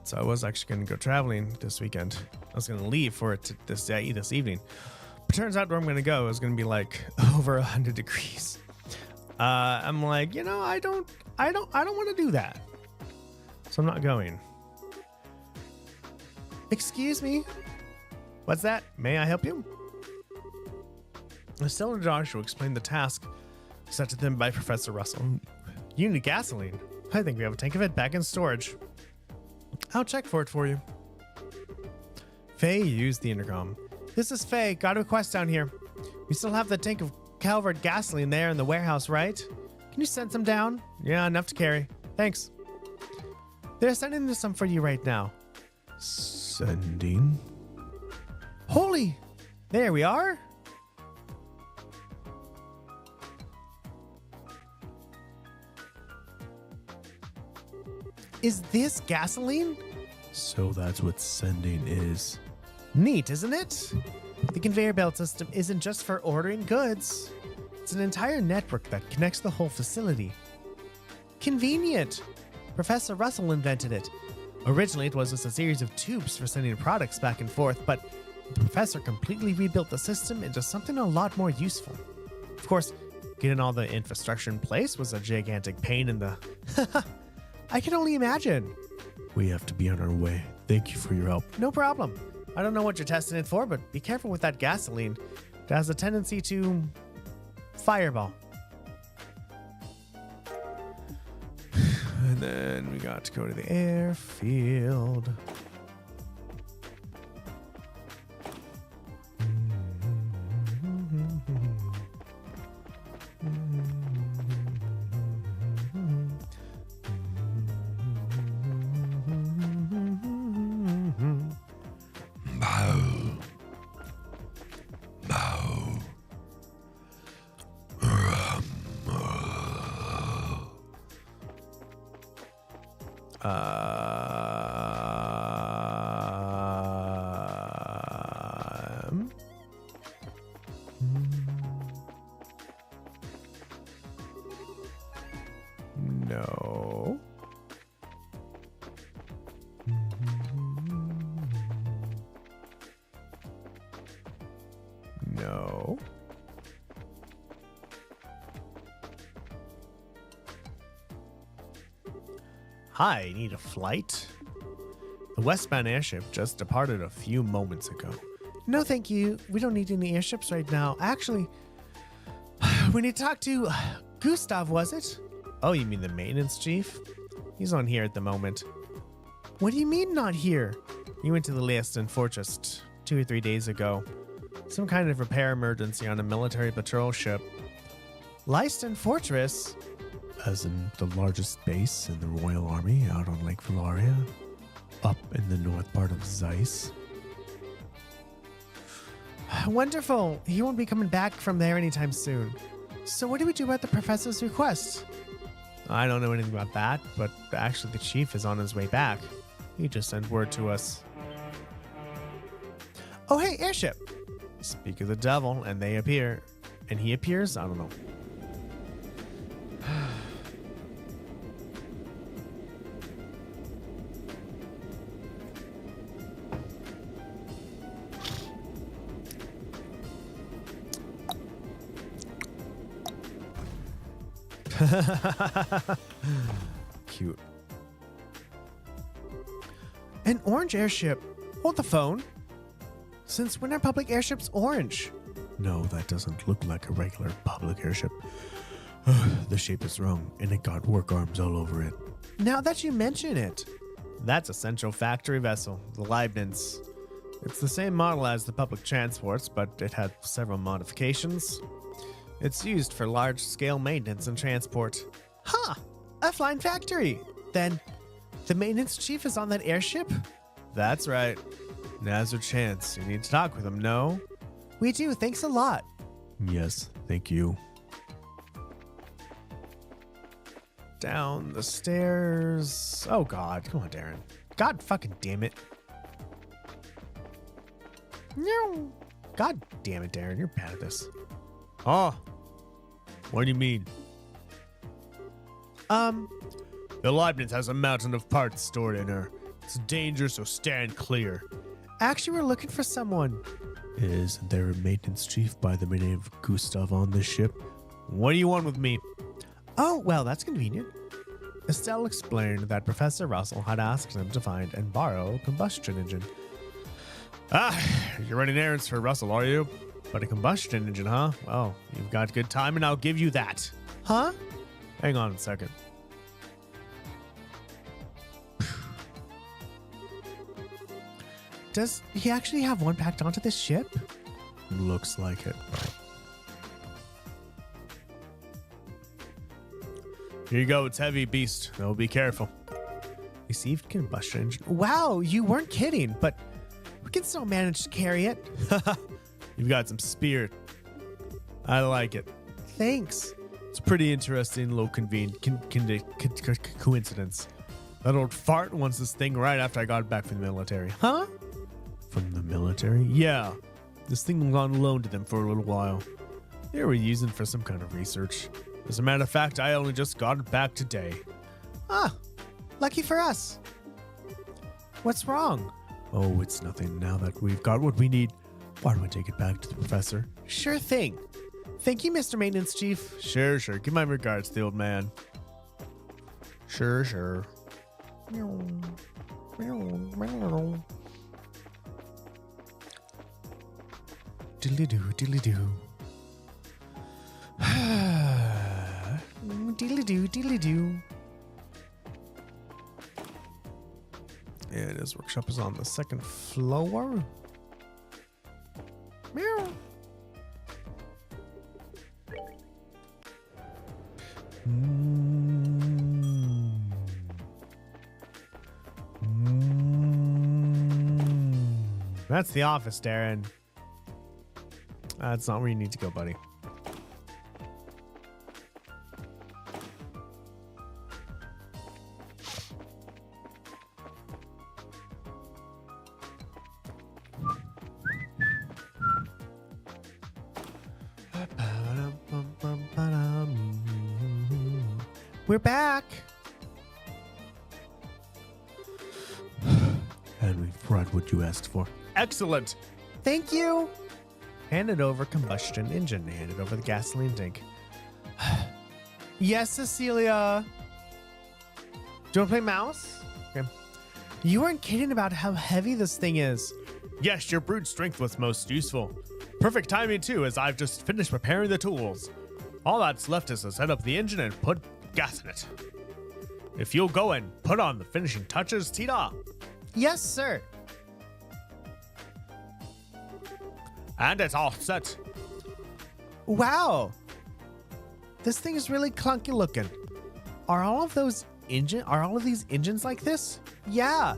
So I was actually going to go traveling this weekend. I was going to leave for it this evening. But turns out where I'm going to go is going to be like over 100 degrees. I'm like, I don't want to do that. So I'm not going. Excuse me. What's that? May I help you? Stella Joshua explained the task Sent to them by Professor Russell. You need gasoline. I think we have a tank of it back in storage. I'll check for it for you. Faye used the intercom. This is Faye. Got a request down here. We still have the tank of Calvert gasoline there in the warehouse, right? Can you send some down? Yeah, enough to carry. Thanks. They're sending some for you right now. Sending? Holy! There we are. Is this gasoline? So that's what sending is. Neat, isn't it? The conveyor belt system isn't just for ordering goods. It's an entire network that connects the whole facility. Convenient. Professor Russell invented it. Originally, it was just a series of tubes for sending products back and forth, but the professor completely rebuilt the system into something a lot more useful. Of course, getting all the infrastructure in place was a gigantic pain in the... I can only imagine. We have to be on our way. Thank you for your help. No problem. I don't know what you're testing it for, but be careful with that gasoline. It has a tendency to fireball. And then we got to go to the airfield. No. No. Hi, need a flight? The westbound airship just departed a few moments ago. No, thank you. We don't need any airships right now. Actually, we need to talk to Gustav, was it? Oh, you mean the maintenance chief? He's on here at the moment. What do you mean not here? He went to the Leiston Fortress 2 or 3 days ago. Some kind of repair emergency on a military patrol ship. Leiston Fortress? As in the largest base in the Royal Army out on Lake Valaria, up in the north part of Zeiss. Wonderful. He won't be coming back from there anytime soon. So what do we do about the professor's request? I don't know anything about that, but actually the chief is on his way back. He just sent word to us. Oh, hey, airship. Speak of the devil, and they appear. And he appears? I don't know. Cute. An orange airship. Hold the phone. Since when are public airships orange? No, that doesn't look like a regular public airship. The shape is wrong, and it got work arms all over it. Now that you mention it. That's a central factory vessel, the Leibniz. It's the same model as the public transports, but it had several modifications. It's used for large-scale maintenance and transport. Huh! A flying factory! Then, the maintenance chief is on that airship? That's right. Now's your chance. You need to talk with him, no? We do. Thanks a lot. Yes, thank you. Down the stairs. Oh, God. Come on, Darren. God fucking damn it. No. God damn it, Darren. You're bad at this. Oh. What do you mean? The Leibniz has a mountain of parts stored in her. It's dangerous, so stand clear. Actually, we're looking for someone. Isn't there a maintenance chief by the name of Gustav on this ship? What do you want with me? Oh, well, that's convenient. Estelle explained that Professor Russell had asked him to find and borrow a combustion engine. Ah, you're running errands for Russell, are you? But a combustion engine, huh? Well, you've got good time, and I'll give you that. Huh? Hang on a second. Does he actually have one packed onto this ship? Looks like it. Here you go. It's heavy, beast. So be careful. Received combustion engine. Wow, you weren't kidding, but we can still manage to carry it. You've got some spirit. I like it. Thanks. It's a pretty interesting little coincidence. That old fart wants this thing right after I got back from the military. Huh? From the military? Yeah. This thing was on loan to them for a little while. They were using it for some kind of research. As a matter of fact, I only just got it back today. Ah, lucky for us. What's wrong? Oh, it's nothing. Now that we've got what we need, why don't we take it back to the professor? Sure thing. Thank you, Mr. Maintenance Chief. Sure. Give my regards to the old man. Sure. Diddly-doo. Diddly-doo. Yeah, his workshop is on the second floor. Meow. That's the office, Darren. That's not where you need to go, buddy. We're back. And we've brought what you asked for. Excellent. Thank you. Handed over combustion engine. Handed over the gasoline tank. Yes, Cecilia. Do you want to play mouse? Okay. You weren't kidding about how heavy this thing is. Yes, your brute strength was most useful. Perfect timing, too, as I've just finished preparing the tools. All that's left is to set up the engine and put gas in it. If you'll go and put on the finishing touches, Tita. Yes, sir. And it's all set. Wow. This thing is really clunky looking. Are all of these engines like this? Yeah.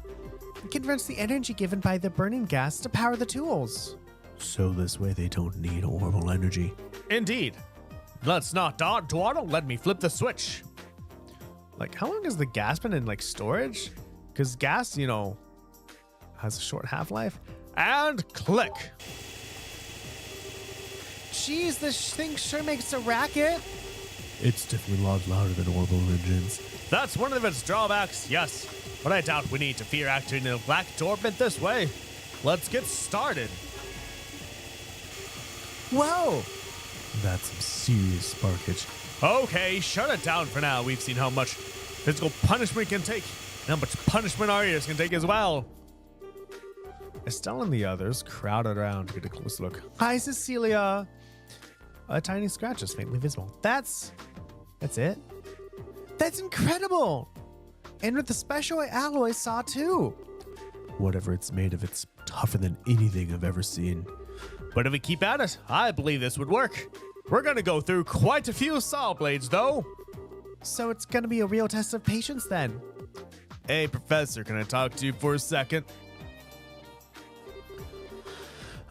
It converts the energy given by the burning gas to power the tools. So this way they don't need orbital energy. Indeed. Let's not dawdle. Let me flip the switch. Like, how long has the gas been in, like, storage? Because gas, you know, has a short half-life. And click. Jeez, this thing sure makes a racket. It's definitely a lot louder than orbital engines. That's one of its drawbacks, yes. But I doubt we need to fear acting in a black orbment this way. Let's get started. Whoa. That's some serious sparkage. Okay, shut it down for now. We've seen how much physical punishment can take, and how much punishment our ears can take as well. Estelle and the others crowded around to get a close look. Hi, Cecilia. A tiny scratch is faintly visible. That's it. That's incredible. And with the special alloy saw too. Whatever it's made of, it's tougher than anything I've ever seen. But if we keep at it, I believe this would work. We're going to go through quite a few saw blades, though. So it's going to be a real test of patience then. Hey, Professor, can I talk to you for a second?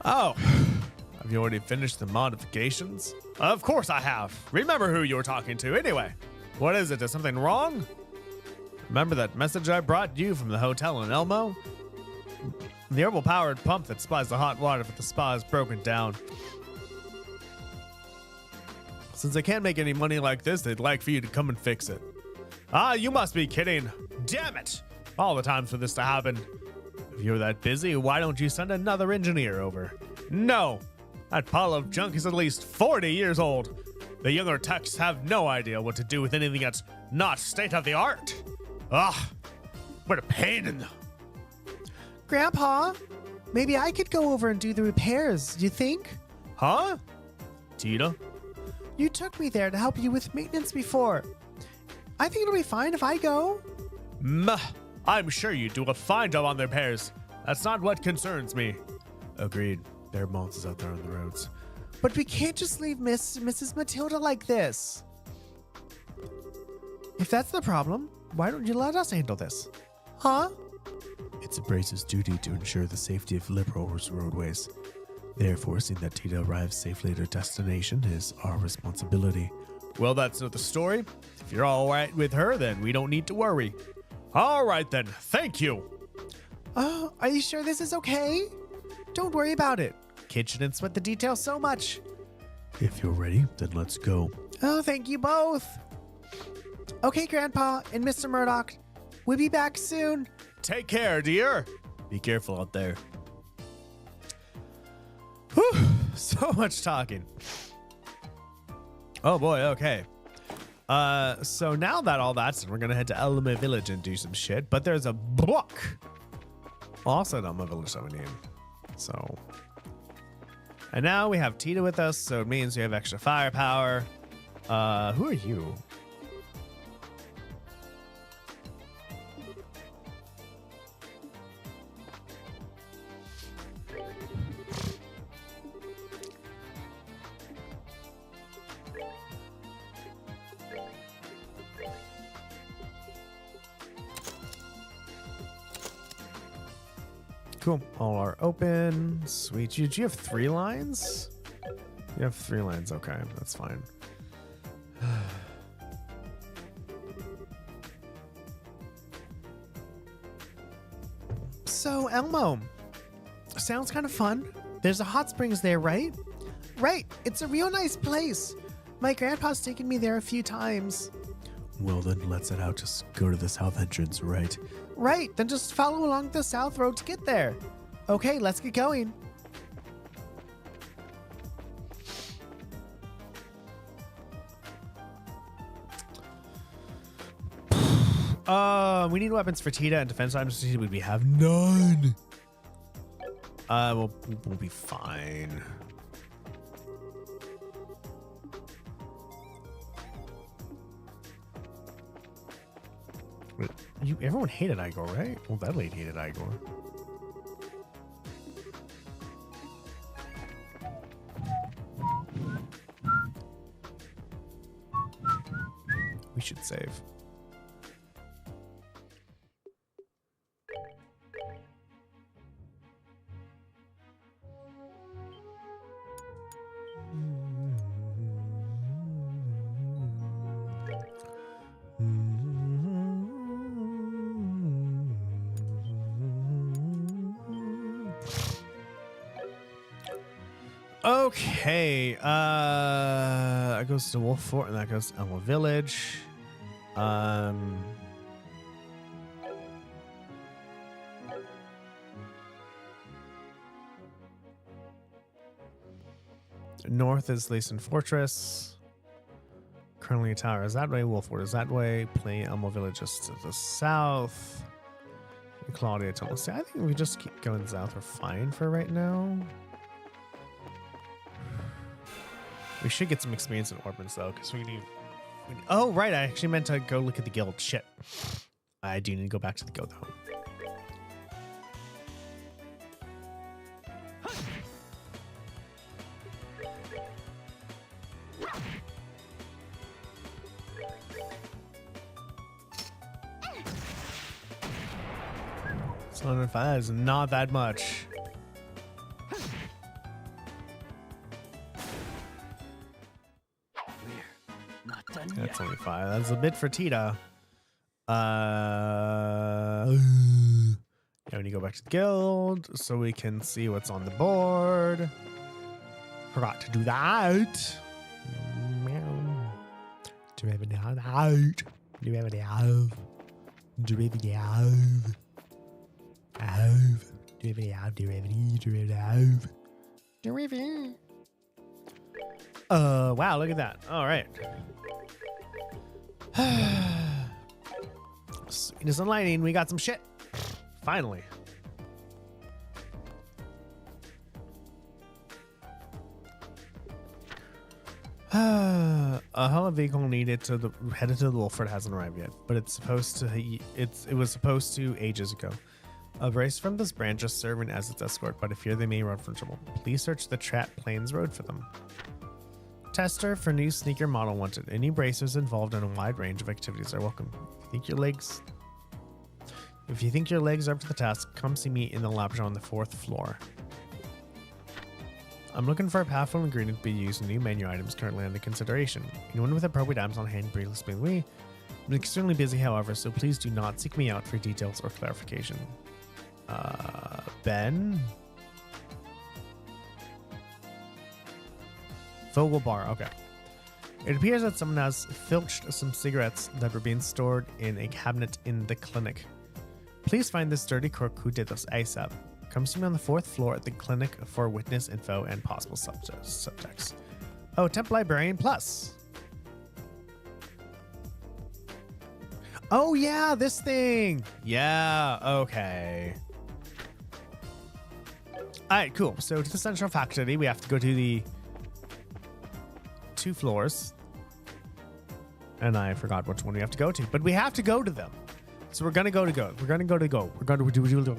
Oh, have you already finished the modifications? Of course I have. Remember who you were talking to anyway. What is it? Is something wrong? Remember that message I brought you from the hotel in Elmo? The orbital-powered pump that supplies the hot water for the spa is broken down. Since they can't make any money like this, they'd like for you to come and fix it. Ah, you must be kidding. Damn it! All the times for this to happen. If you're that busy, why don't you send another engineer over? No! That pile of junk is at least 40 years old. The younger techs have no idea what to do with anything that's not state-of-the-art. Ugh, what a pain in the... Grandpa, maybe I could go over and do the repairs, do you think? Huh? Tita? You took me there to help you with maintenance before. I think it'll be fine if I go. I'm sure you do a fine job on the repairs. That's not what concerns me. Agreed. There are monsters out there on the roads. But we can't just leave Mrs. Matilda like this. If that's the problem, why don't you let us handle this? Huh? It's a brace's duty to ensure the safety of liberal roadways. Therefore, seeing that Tita arrives safely at her destination is our responsibility. Well, that's not the story. If you're all right with her, then we don't need to worry. All right, then. Thank you. Are you sure this is okay? Don't worry about it. Kids shouldn't sweat the details so much. If you're ready, then let's go. Oh, thank you both. Okay, Grandpa and Mr. Murdoch. We'll be back soon. Take care, dear. Be careful out there. Whew, so much talking. Oh boy, okay. So now that all that's, we're gonna head to Elma Village and do some shit, but there's a book also at Elma Village 17. So, and now we have Tita with us, so it means we have extra firepower. Who are you? Cool. All are open. Sweet. Do you have 3 lines? You have 3 lines. Okay, that's fine. So, Elmo, sounds kind of fun. There's a hot springs there, right? Right. It's a real nice place. My grandpa's taken me there a few times. Well, then let's head out. Just go to the south entrance, right? Right. Then just follow along the south road to get there. Okay, let's get going. We need weapons for Tita and defense items. We have none. We'll be fine. Wait, everyone hated Igor, right? Well, that lady hated Igor. We should save. Okay, that goes to Wolf Fort, and that goes to Elma Village. North is Leysen Fortress. Currently, Tower is that way. Wolf Fort is that way. Plain Elma Village is to the south. And Claudia Tunnel. See, I think if we just keep going south, we're fine for right now. We should get some experience in orbments though, because we need. Oh right, I actually meant to go look at the guild. Shit, I do need to go back to the guild though. So 105 is not that much. That's only 5. That's a bit for Tita. Yeah, we need to go back to the guild so we can see what's on the board. Forgot to do that. Do we have any out? Do we have any out? Do we have any out? Do we have any out? Do we have any? Do we have any out? Do we have any? Wow, look at that. All right. Sweetness and lightning, we got some shit. Finally. A Hella vehicle needed to headed to the Wolford hasn't arrived yet, but it's supposed to. It was supposed to ages ago. A brace from this branch is serving as its escort, but I fear they may run from trouble. Please search the Trap Plains Road for them. Tester for new sneaker model wanted. Any bracers involved in a wide range of activities are welcome. If you think your legs are up to the task, come see me in the laboratory on the 4th floor. I'm looking for a powerful ingredient to be used in new menu items currently under consideration. Anyone with appropriate items on hand, please explain to me. I'm extremely busy, however, so please do not seek me out for details or clarification. Ben? Vogel Bar, okay. It appears that someone has filched some cigarettes that were being stored in a cabinet in the clinic. Please find this dirty crook who did this ASAP. Come see me on the 4th floor at the clinic for witness info and possible subjects. Oh, Temp Librarian Plus. Oh yeah, this thing. Yeah, okay. Alright, cool. So to the central factory, we have to go to the 2 floors. And I forgot which one we have to go to, but we have to go to them. So we're gonna go. We're gonna go. We're gonna do.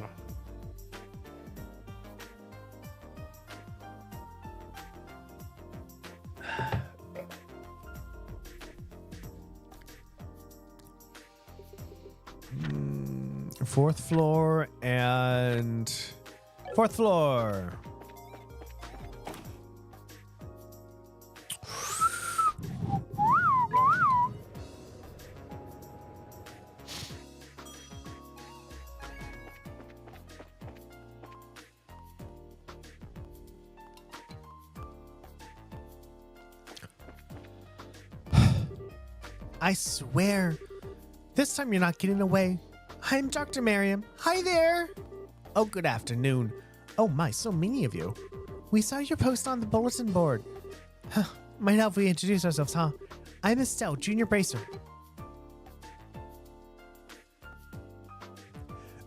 Fourth floor and 4th floor. I swear, this time you're not getting away. I'm Dr. Merriam. Hi there. Oh, good afternoon. Oh my, so many of you. We saw your post on the bulletin board. Might help we introduce ourselves, huh? I'm Estelle, Junior Bracer.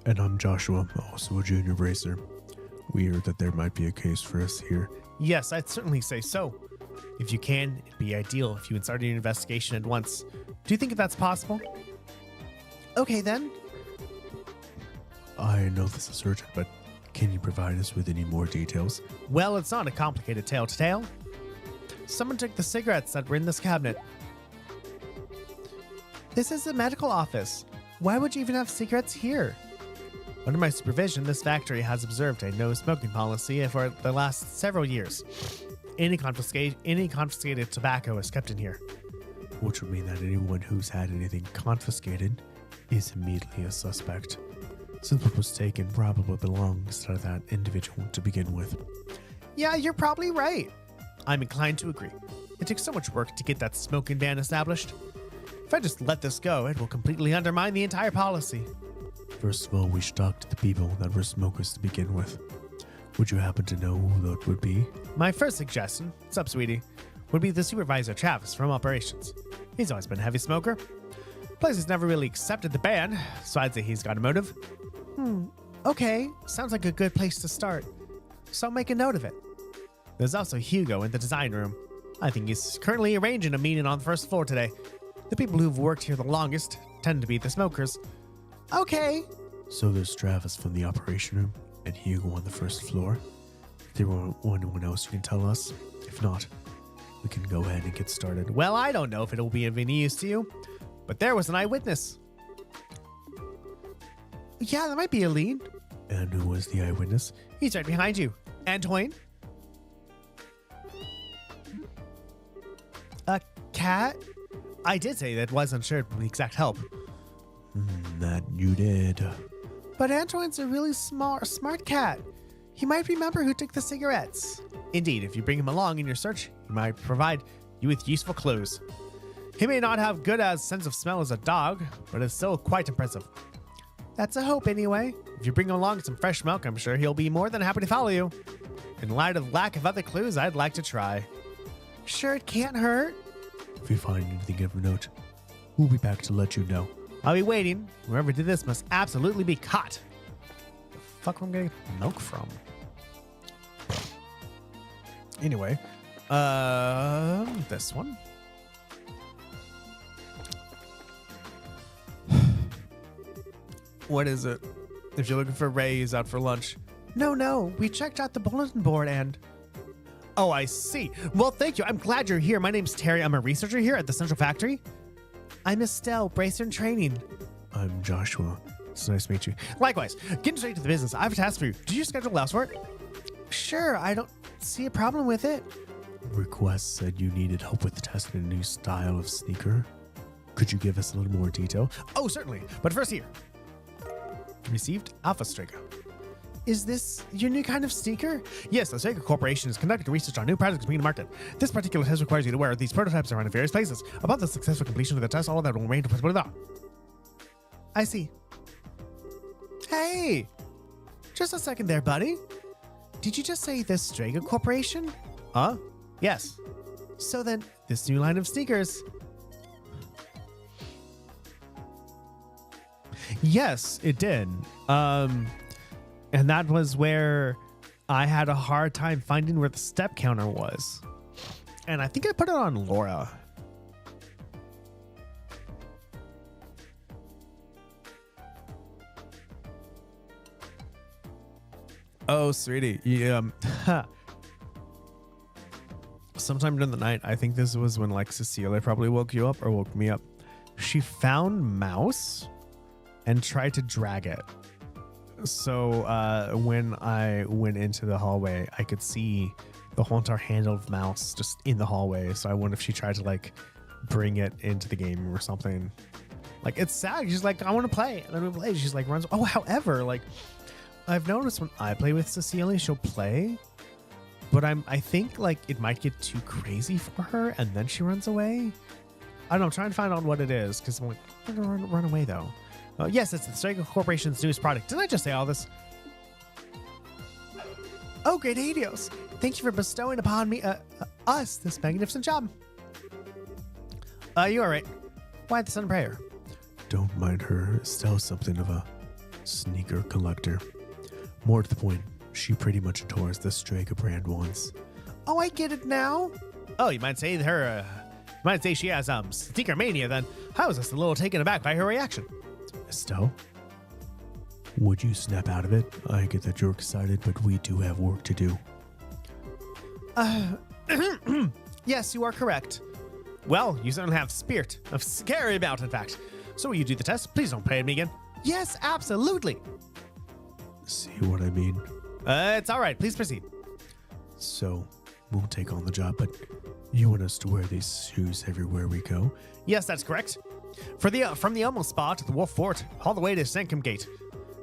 And I'm Joshua, also a Junior Bracer. Weird that there might be a case for us here. Yes, I'd certainly say so. If you can, it'd be ideal if you would start your investigation at once. Do you think that's possible? Okay, then. I know this is urgent, but can you provide us with any more details? Well, it's not a complicated tale to tell. Someone took the cigarettes that were in this cabinet. This is the medical office. Why would you even have cigarettes here? Under my supervision, this factory has observed a no smoking policy for the last several years. Any confiscated tobacco is kept in here. Which would mean that anyone who's had anything confiscated is immediately a suspect, since what was taken probably belongs to that individual to begin with. Yeah, you're probably right. I'm inclined to agree. It took so much work to get that smoking ban established. If I just let this go, it will completely undermine the entire policy. First of all, we should talk to the people that were smokers to begin with. Would you happen to know who that would be? My first suggestion, sup sweetie, would be the supervisor Travis from operations. He's always been a heavy smoker. Place has never really accepted the ban, so I'd say he's got a motive. Okay, sounds like a good place to start. So I'll make a note of it. There's also Hugo in the design room. I think he's currently arranging a meeting on the 1st floor today. The people who've worked here the longest tend to be the smokers. Okay. So there's Travis from the operation room and Hugo on the 1st floor. If there were anyone else you can tell us. If not, we can go ahead and get started. Well, I don't know if it'll be of any use to you, but there was an eyewitness. Yeah, that might be a lead. And who was the eyewitness? He's right behind you. Antoine? A cat? I did say that wasn't sure of the exact help. That you did. But Antoine's a really smart cat. He might remember who took the cigarettes. Indeed, if you bring him along in your search, he might provide you with useful clues. He may not have good as sense of smell as a dog, but is still quite impressive. That's a hope anyway. If you bring along some fresh milk, I'm sure he'll be more than happy to follow you. In light of the lack of other clues, I'd like to try. Sure, it can't hurt. If we find anything of note, we'll be back to let you know. I'll be waiting. Whoever did this must absolutely be caught. The fuck am I getting milk from? Anyway, This one. What is it? If you're looking for Ray, he's out for lunch. No, we checked out the bulletin board and... Oh, I see. Well, thank you. I'm glad you're here. My name's Terry. I'm a researcher here at the Central Factory. I'm Estelle, Bracer in Training. I'm Joshua. It's nice to meet you. Likewise. Getting straight to the business, I have a task for you. Did your schedule allow for it? Sure, I don't see a problem with it. Request said you needed help with testing a new style of sneaker. Could you give us a little more detail? Oh, certainly. But first here. Received Alpha Strega. Is this your new kind of sneaker? Yes, the Strega Corporation is conducting research on new products being marketed. This particular test requires you to wear these prototypes around in various places. Upon the successful completion of the test, all of that will remain to put it on. I see. Hey! Just a second there, buddy. Did you just say the Strega Corporation? Huh? Yes. So then, this new line of sneakers. Yes, it did. And that was where I had a hard time finding where the step counter was. And I think I put it on Laura. Oh, sweetie. Sometime during the night, I think this was when like Cecilia probably woke you up or woke me up. She found Mouse and tried to drag it. So when I went into the hallway, I could see the whole entire handle of Mouse just in the hallway. So I wonder if she tried to like bring it into the game or something. Like, it's sad. She's like, I want to play. And then we play. She's like, runs. Oh, however, like, I've noticed when I play with Cecilia, she'll play. But I think like it might get too crazy for her and then she runs away. I don't know. I'm trying to find out what it is because I'm like, I'm going to run away though. Yes, it's the Strega Corporation's newest product. Didn't I just say all this? Oh, great Helios. Thank you for bestowing upon me, us, this magnificent job. You all right? Why the sudden prayer? Don't mind her. Estelle's something of a sneaker collector. More to the point, she pretty much adores the Strega brand once. Oh, I get it now. Oh, you might say she has sneaker mania then. I was just a little taken aback by her reaction. Estelle, would you snap out of it? I get that you're excited, but we do have work to do. Yes, you are correct. Well, you certainly have spirit of scary about, in fact. So will you do the test? Please don't play at me again. Yes, absolutely. See what I mean? It's all right. Please proceed. So, we'll take on the job, but you want us to wear these shoes everywhere we go? Yes, that's correct. From the Elmo Spa to the Wolf Fort, all the way to Sankum Gate.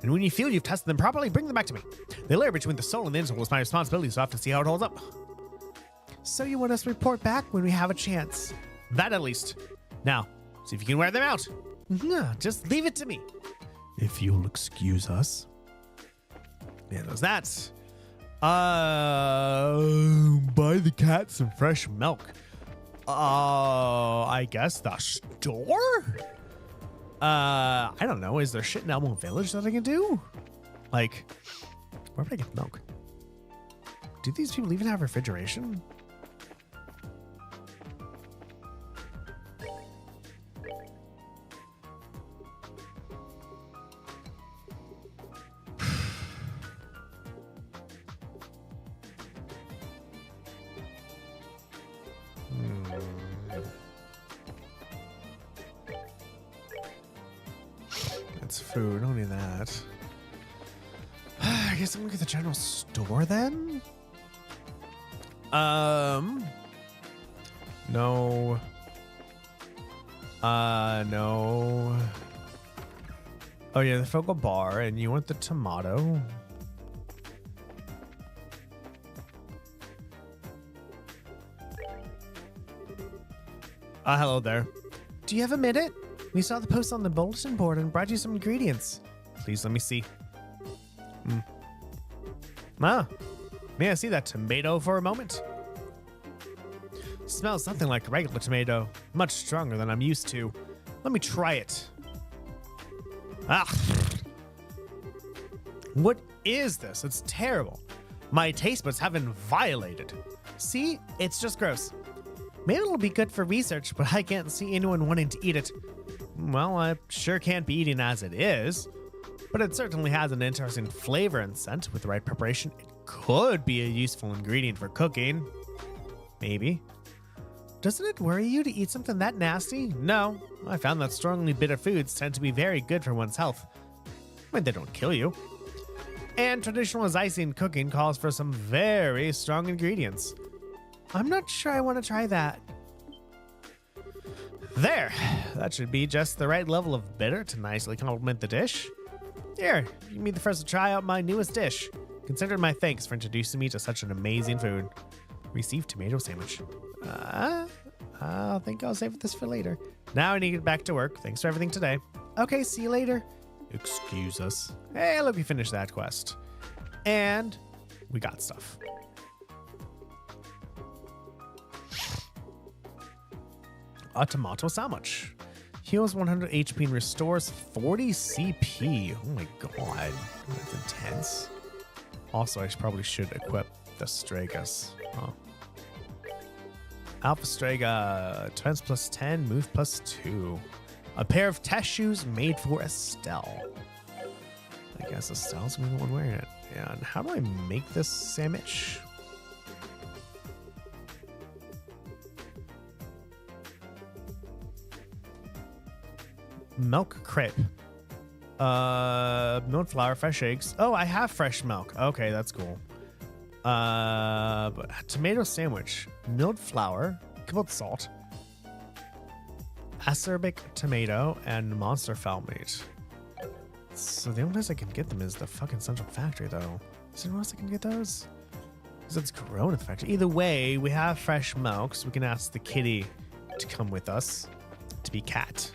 And when you feel you've tested them properly, bring them back to me. The layer between the sole and the insole is my responsibility, so I have to see how it holds up. So you want us to report back when we have a chance? That at least. Now, see if you can wear them out. Just leave it to me. If you'll excuse us. Yeah, there's that. Buy the cat some fresh milk. I guess the store? I don't know. Is there shit in Elmo Village that I can do? Like, where would I get milk? Do these people even have refrigeration? That's food. Don't need that. I guess I'm gonna get the general store then. No. No. Oh yeah, the Focal Bar, and you want the tomato. Hello there. Do you have a minute? We saw the post on the bulletin board and brought you some ingredients. Please let me see. May I see that tomato for a moment? Smells something like a regular tomato, much stronger than I'm used to. Let me try it. What is this? It's terrible. My taste buds have been violated. See? It's just gross. Maybe it'll be good for research, but I can't see anyone wanting to eat it. Well, I sure can't be eating as it is, but it certainly has an interesting flavor and scent. With the right preparation, it could be a useful ingredient for cooking. Maybe. Doesn't it worry you to eat something that nasty? No. I found that strongly bitter foods tend to be very good for one's health. I mean, they don't kill you. And traditional as icing cooking calls for some very strong ingredients. I'm not sure I want to try that. There. That should be just the right level of bitter to nicely complement the dish. Here, you can be the first to try out my newest dish. Consider my thanks for introducing me to such an amazing food. Received tomato sandwich. I think I'll save this for later. Now I need to get back to work. Thanks for everything today. Okay, see you later. Excuse us. Hey, look, we finished that quest. And we got stuff. A tomato sandwich. Heals 100 HP and restores 40 CP. Oh my god. That's intense. Also, I probably should equip the Stragus. Oh. Alpha Strega, defense plus 10, move plus 2. A pair of test shoes made for Estelle. I guess Estelle's gonna be the one wearing it. And how do I make this sandwich? Milk crepe. Milk flour, fresh eggs. Oh, I have fresh milk. Okay, that's cool. But tomato sandwich, milled flour, pickled salt, acerbic tomato, and monster fowl meat. So the only place I can get them is the fucking Central Factory, though. Is there anywhere else I can get those? Because it's grown at the factory. Either way, we have fresh milk, so we can ask the kitty to come with us to be cat.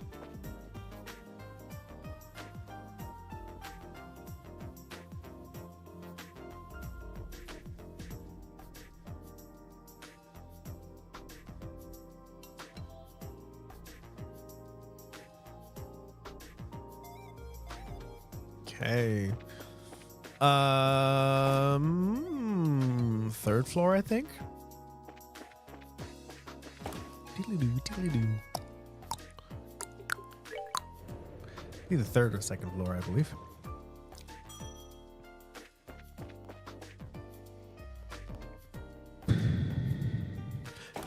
Okay. Third floor, I think. Be the third or second floor, I believe.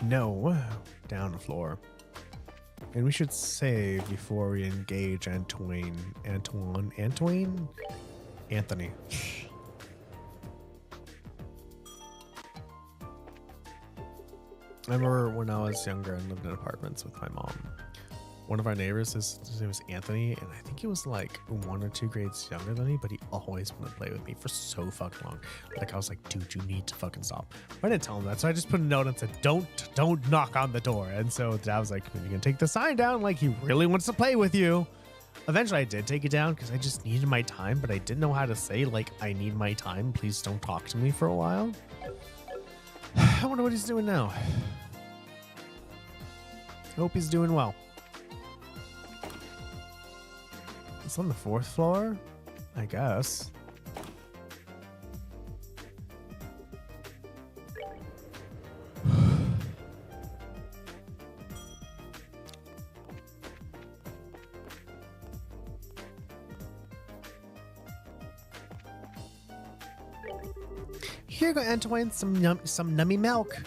No, down the floor. And we should save before we engage Anthony. I remember when I was younger and lived in apartments with my mom. One of our neighbors, his name was Anthony, and I think he was like 1 or 2 grades younger than me, but he always wanted to play with me for so fucking long. Like I was like, dude, you need to fucking stop. I didn't tell him that, so I just put a note and said, don't knock on the door. And so Dad was like, you're gonna take the sign down, like he really wants to play with you. Eventually I did take it down because I just needed my time, but I didn't know how to say, like, I need my time, please don't talk to me for a while. I wonder what he's doing now. I hope he's doing well. It's on the 4th floor, I guess. Here you go, Antoine, some nummy milk.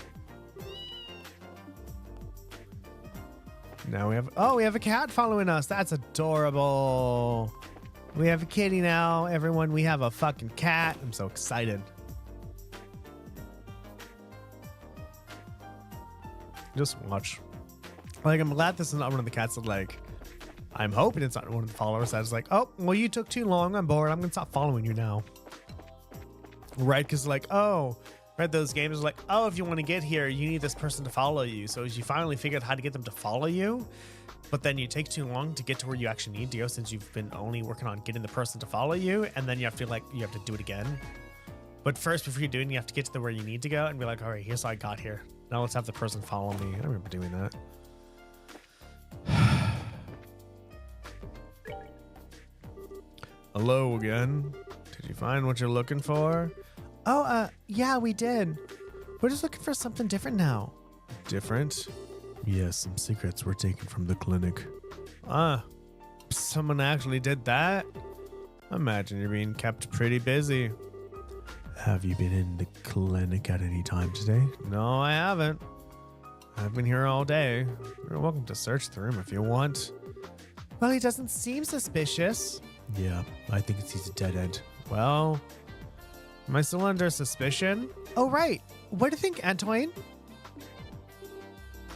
Now we have a cat following us. That's adorable. We have a kitty now, everyone. We have a fucking cat. I'm so excited. Just watch. Like, I'm glad this is not one of the cats that, like, I'm hoping it's not one of the followers that's like, oh, well, you took too long. I'm bored. I'm going to stop following you now. Right? Because, like, oh, right, those games are like, oh, if you want to get here, you need this person to follow you. So as you finally figure out how to get them to follow you, but then you take too long to get to where you actually need to go since you've been only working on getting the person to follow you, and then you have to do it again. But first, before you do it, you have to get to where you need to go and be like, all right, here's how I got here. Now let's have the person follow me. I remember doing that. Hello again. Did you find what you're looking for? Oh, yeah, we did. We're just looking for something different now. Different? Yes, some secrets were taken from the clinic. Someone actually did that? Imagine you're being kept pretty busy. Have you been in the clinic at any time today? No, I haven't. I've been here all day. You're welcome to search the room if you want. Well, he doesn't seem suspicious. Yeah, I think he's a dead end. Well, am I still under suspicion? Oh, right. What do you think, Antoine?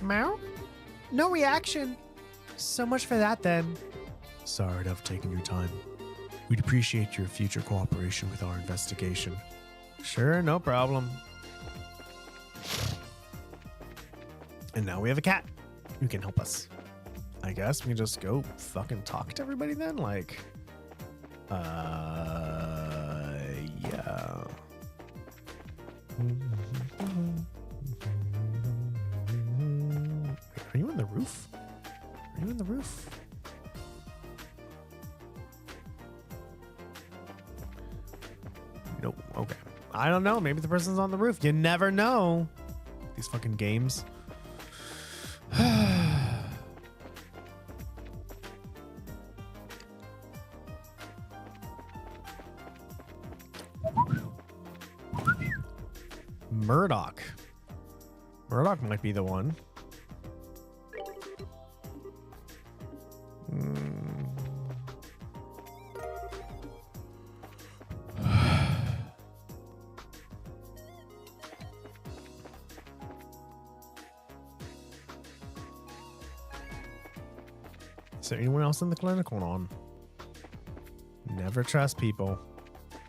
Meow? No reaction. So much for that, then. Sorry to have taken your time. We'd appreciate your future cooperation with our investigation. Sure, no problem. And now we have a cat who can help us. I guess we can just go fucking talk to everybody then? Like, yeah. Are you on the roof? Are you on the roof? Nope. Okay. I don't know. Maybe the person's on the roof. You never know. These fucking games. Murdoch. Murdoch might be the one. Is there anyone else in the clinic? Hold on. Never trust people.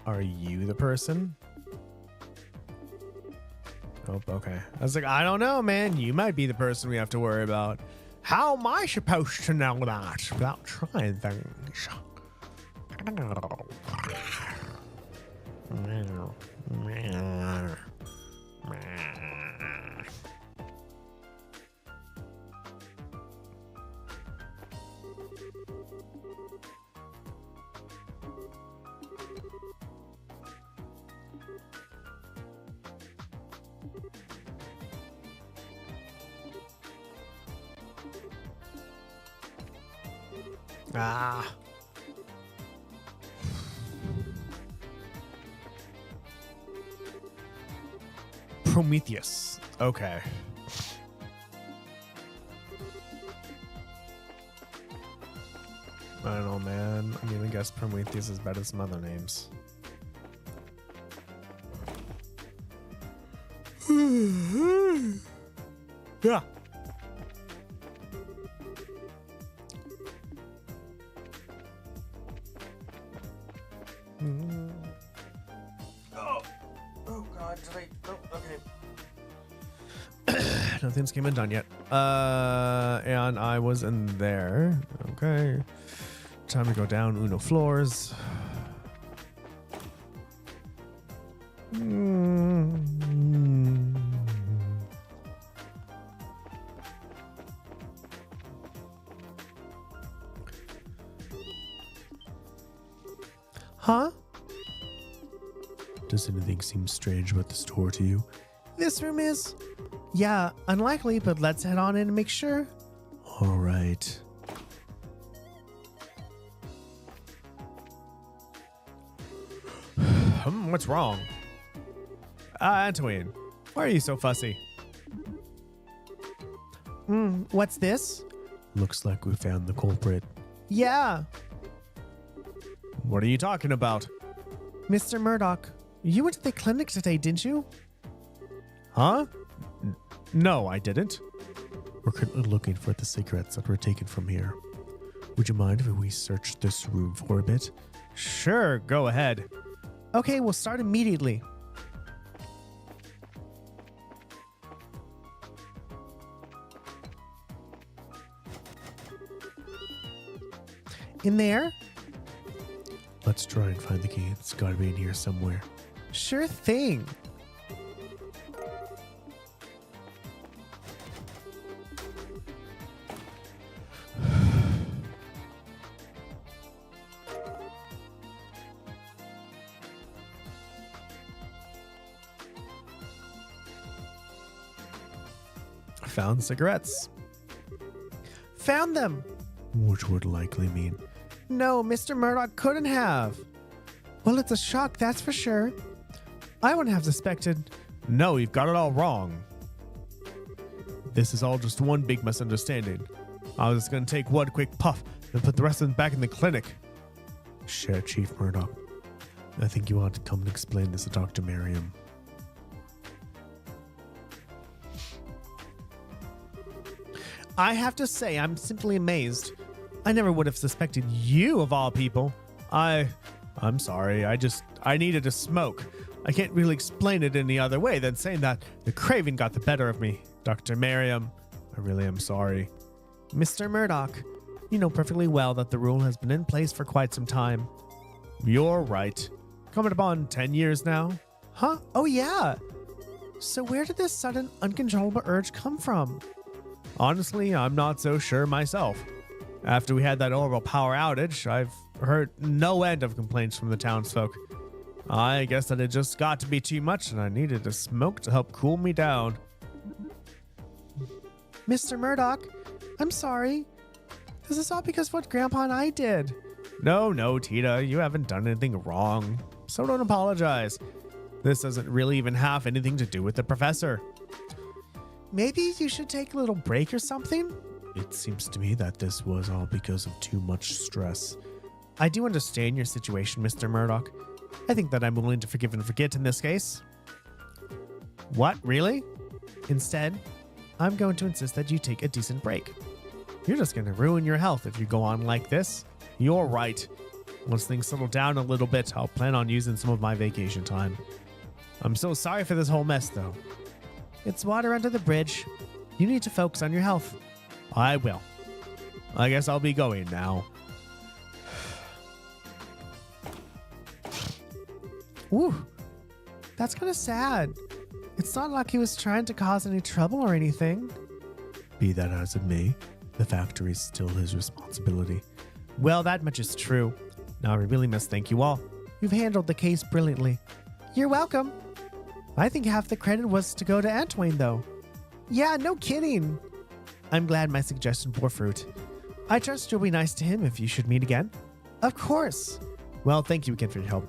Are you the person? Oh, okay. I was like, I don't know, man. You might be the person we have to worry about. How am I supposed to know that without trying things? Ah. Prometheus. Okay. I don't know, man. I mean, I guess Prometheus is better than some other names. Yeah. Oh God! Did I? Oh, okay. Nothing's came and done yet. And I was in there. Okay. Time to go down Uno floors. Huh? Does anything seem strange about this door to you? This room is... Yeah, unlikely, but let's head on in and make sure. All right. What's wrong? Antoine, why are you so fussy? What's this? Looks like we found the culprit. Yeah, What are you talking about? Mr. Murdoch. You went to the clinic today, didn't you? Huh? No, I didn't. We're currently looking for the cigarettes that were taken from here. Would you mind if we search this room for a bit? Sure, go ahead. Okay, we'll start immediately. In there? Let's try and find the key. It's gotta be in here somewhere. Sure thing. Found cigarettes. Found them. Which would likely mean No, Mr. Murdoch couldn't have. Well, it's a shock, that's for sure. I wouldn't have suspected. No, you've got it all wrong. This is all just one big misunderstanding. I was just going to take one quick puff and put the rest of them back in the clinic. shit, Chief Murdoch. I think you ought to come and explain this to Dr. Merriam. I have to say, I'm simply amazed. I never would have suspected you of all people. I'm sorry. I needed to smoke. I can't really explain it any other way than saying that the craving got the better of me. Dr. Merriam, I really am sorry. Mr. Murdoch, you know perfectly well that the rule has been in place for quite some time. You're right. Coming upon 10 years now. Huh? Oh, yeah. So where did this sudden, uncontrollable urge come from? Honestly, I'm not so sure myself. After we had that orbital power outage, I've heard no end of complaints from the townsfolk. I guess that it just got to be too much and I needed to smoke to help cool me down. Mr. Murdoch, I'm sorry. This is all because of what Grandpa and I did. No, Tita, you haven't done anything wrong. So don't apologize. This doesn't really even have anything to do with the professor. Maybe you should take a little break or something? It seems to me that this was all because of too much stress. I do understand your situation, Mr. Murdoch. I think that I'm willing to forgive and forget in this case. What, really? Instead, I'm going to insist that you take a decent break. You're just going to ruin your health if you go on like this. You're right. Once things settle down a little bit, I'll plan on using some of my vacation time. I'm so sorry for this whole mess, though. It's water under the bridge. You need to focus on your health. I will. I guess I'll be going now. Ooh, that's kind of sad. It's not like he was trying to cause any trouble or anything. Be that as it may, the factory is still his responsibility. Well, that much is true. Now I really must thank you all. You've handled the case brilliantly. You're welcome. I think half the credit was to go to Antoine, though. Yeah, no kidding. I'm glad my suggestion bore fruit. I trust you'll be nice to him if you should meet again. Of course. Well, thank you again for your help.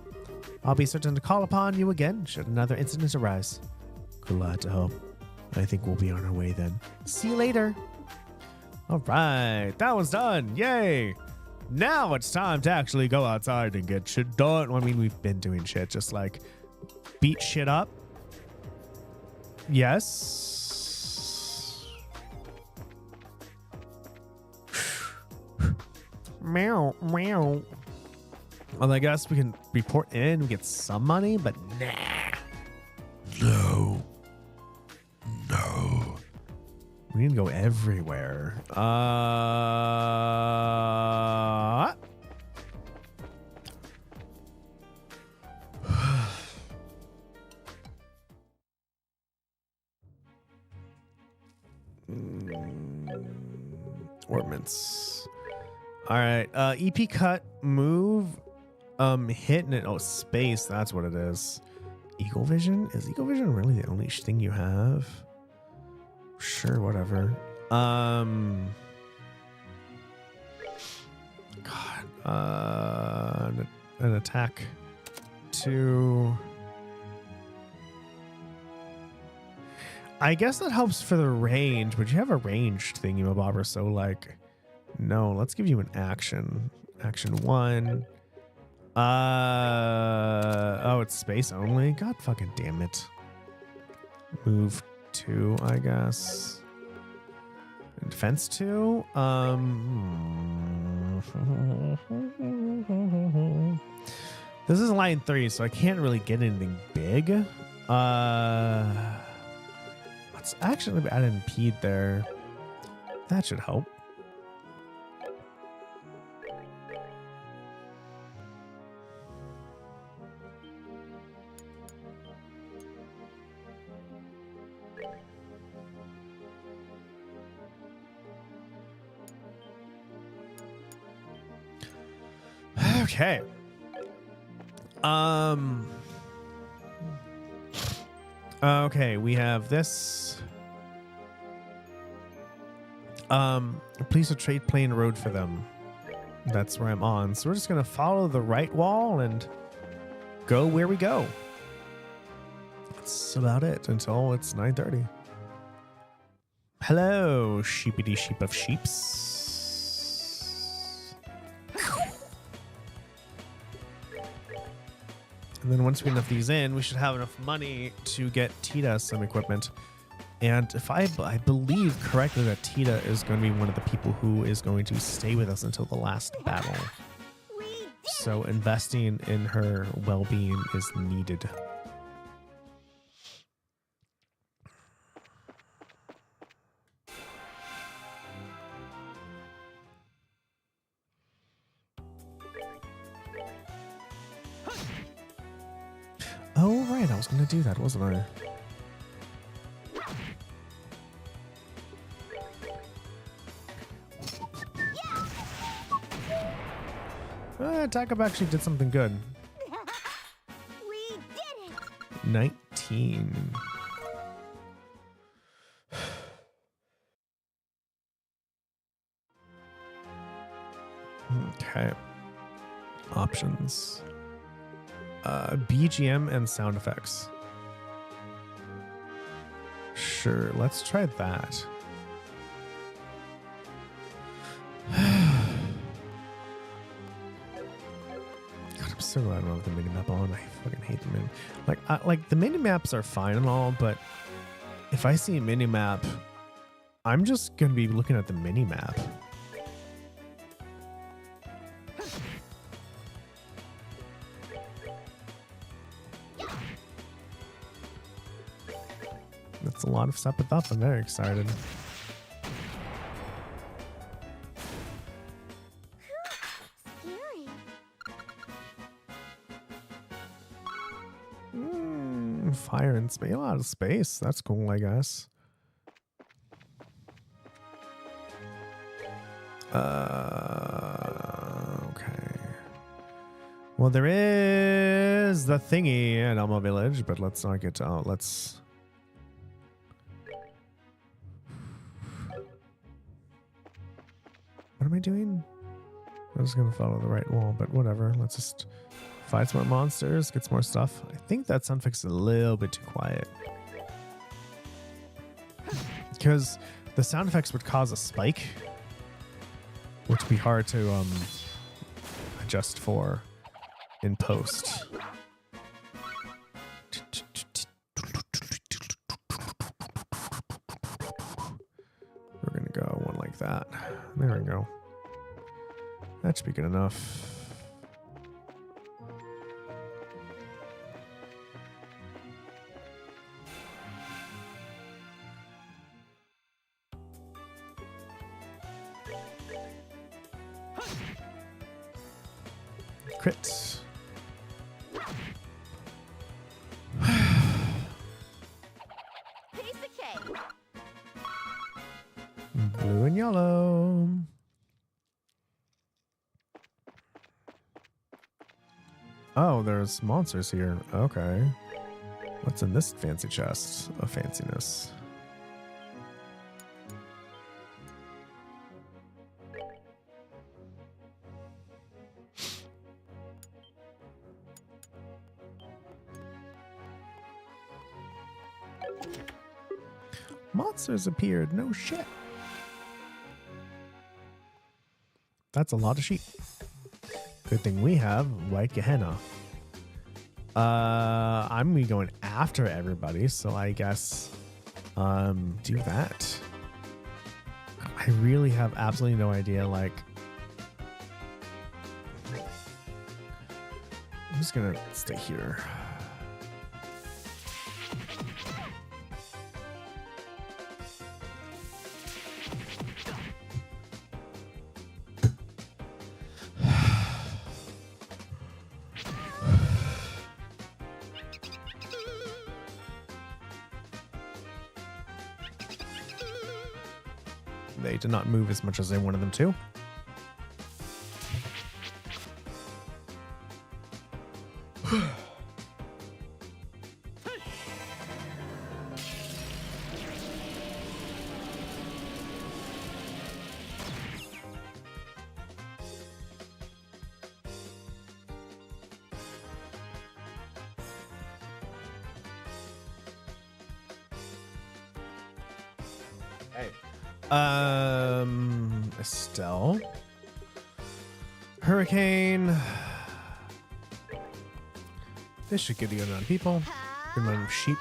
I'll be certain to call upon you again should another incident arise. Glad to help. I think we'll be on our way then. See you later. All right, that one's done. Yay. Now it's time to actually go outside and get shit done. I mean, we've been doing shit, just like beat shit up. Yes. Meow, meow. Well, I guess we can report in, we get some money, but nah. No. We need to go everywhere. Orbments. All right. EP cut, move, hit, and it, space. That's what it is. Eagle vision? Is Eagle vision really the only thing you have? Sure, whatever. God. An attack to. I guess that helps for the range, but you have a ranged thingy-mabobber, so like, no, let's give you an action. Action 1. Oh, it's space only? God fucking damn it. Move 2, I guess. Defense 2? This is line 3, so I can't really get anything big. Let's actually add an impede there. That should help. Okay. Okay, we have this. Please a trade plane road for them. That's where I'm on. So we're just going to follow the right wall and go where we go. That's about it until it's 9:30. Hello, sheepity sheep of sheeps. And then once we enough these in, we should have enough money to get Tita some equipment. And if I believe correctly that Tita is going to be one of the people who is going to stay with us until the last battle. So investing in her well-being is needed. Oh, right. I was going to do that, wasn't I? Attack up actually did something good. We did it! 19. Okay. Options. BGM and sound effects. Sure, let's try that. I'm so glad I don't have the mini map on. I fucking hate the mini. Like the mini maps are fine and all, but if I see a mini map, I'm just gonna be looking at the mini map. That's a lot of step it up. I'm very excited. Fire and space, a lot of space. That's cool, I guess. Okay. Well, there is the thingy at Elmo Village, but let's not get out. Let's. What am I doing? I was gonna follow the right wall, but whatever. Let's just fight some more monsters, get some more stuff. I think that sound effect's a little bit too quiet. Because the sound effects would cause a spike, which would be hard to adjust for in post. We're gonna go one like that. There we go. That should be good enough. Crit. Piece of cake. Blue and yellow. Oh, there's monsters here. Okay. What's in this fancy chest of fanciness? Monsters appeared. No shit. That's a lot of sheep. Good thing we have White Gehenna. I'm gonna be going after everybody, so I guess do that. I really have absolutely no idea. Like, I'm just gonna stay here. They did not move as much as I wanted them to. Okay. Estelle. Hurricane. This should get a good amount of people. Good amount of sheep.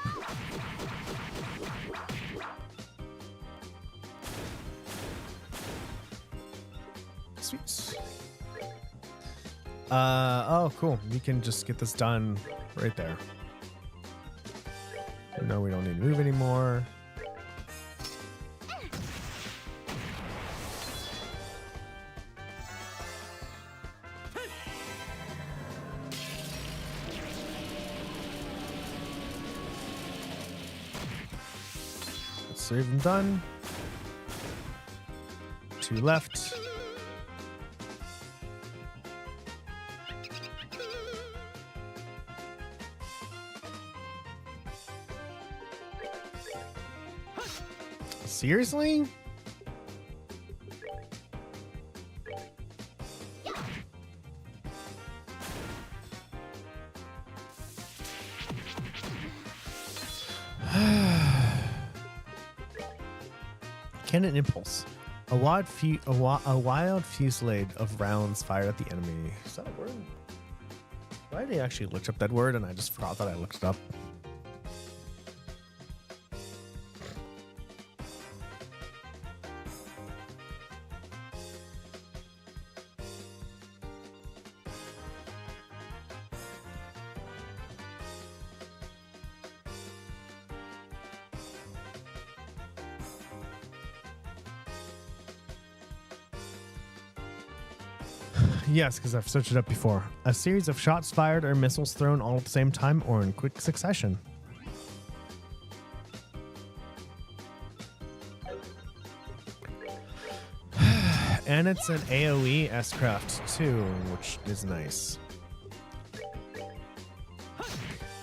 Sweet. Oh, cool. We can just get this done right there. No, we don't need to move anymore. That's 3 of them done. 2 left. Seriously? Cannon impulse. A wild fusillade of rounds fired at the enemy. Is that a word? Why did I actually look up that word and I just forgot that I looked it up? Yes, because I've searched it up before. A series of shots fired or missiles thrown all at the same time or in quick succession. And it's an AoE S-craft too, which is nice.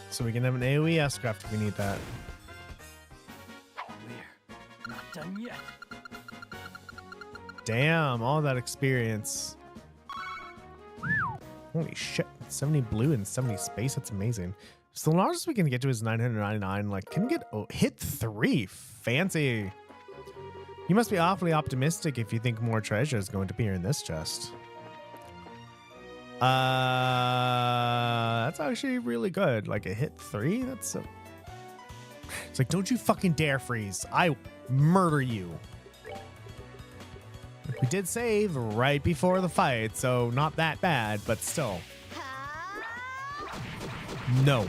So we can have an AoE S-craft if we need that. We're not done yet. Damn, all that experience. Holy shit, 70 blue and 70 space, that's amazing. So the largest we can get to is 999, like can get hit 3, fancy. You must be awfully optimistic if you think more treasure is going to appear in this chest. That's actually really good, like a hit 3, that's a... It's like, don't you fucking dare freeze, I murder you. We did save right before the fight, so not that bad, but still. No.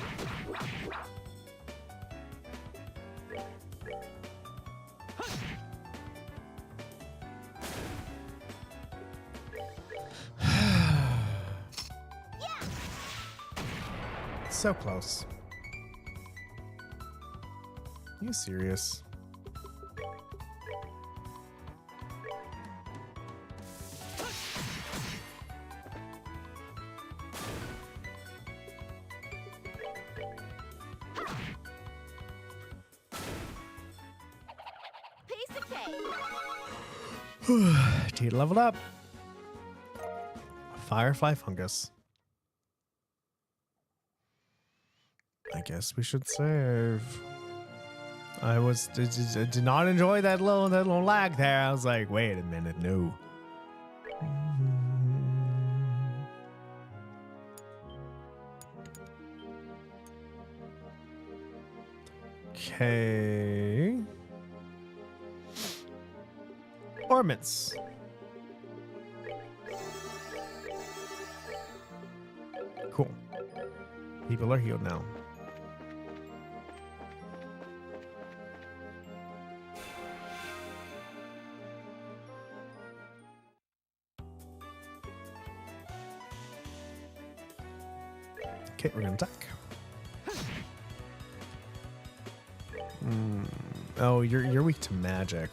So close. Are you serious? Tea leveled up. Firefly fungus. I guess we should save. I did not enjoy that little lag there. I was like, wait a minute, no. Okay. Orbments. Cool. People are healed now. Okay, we're gonna attack. Oh, you're weak to magic.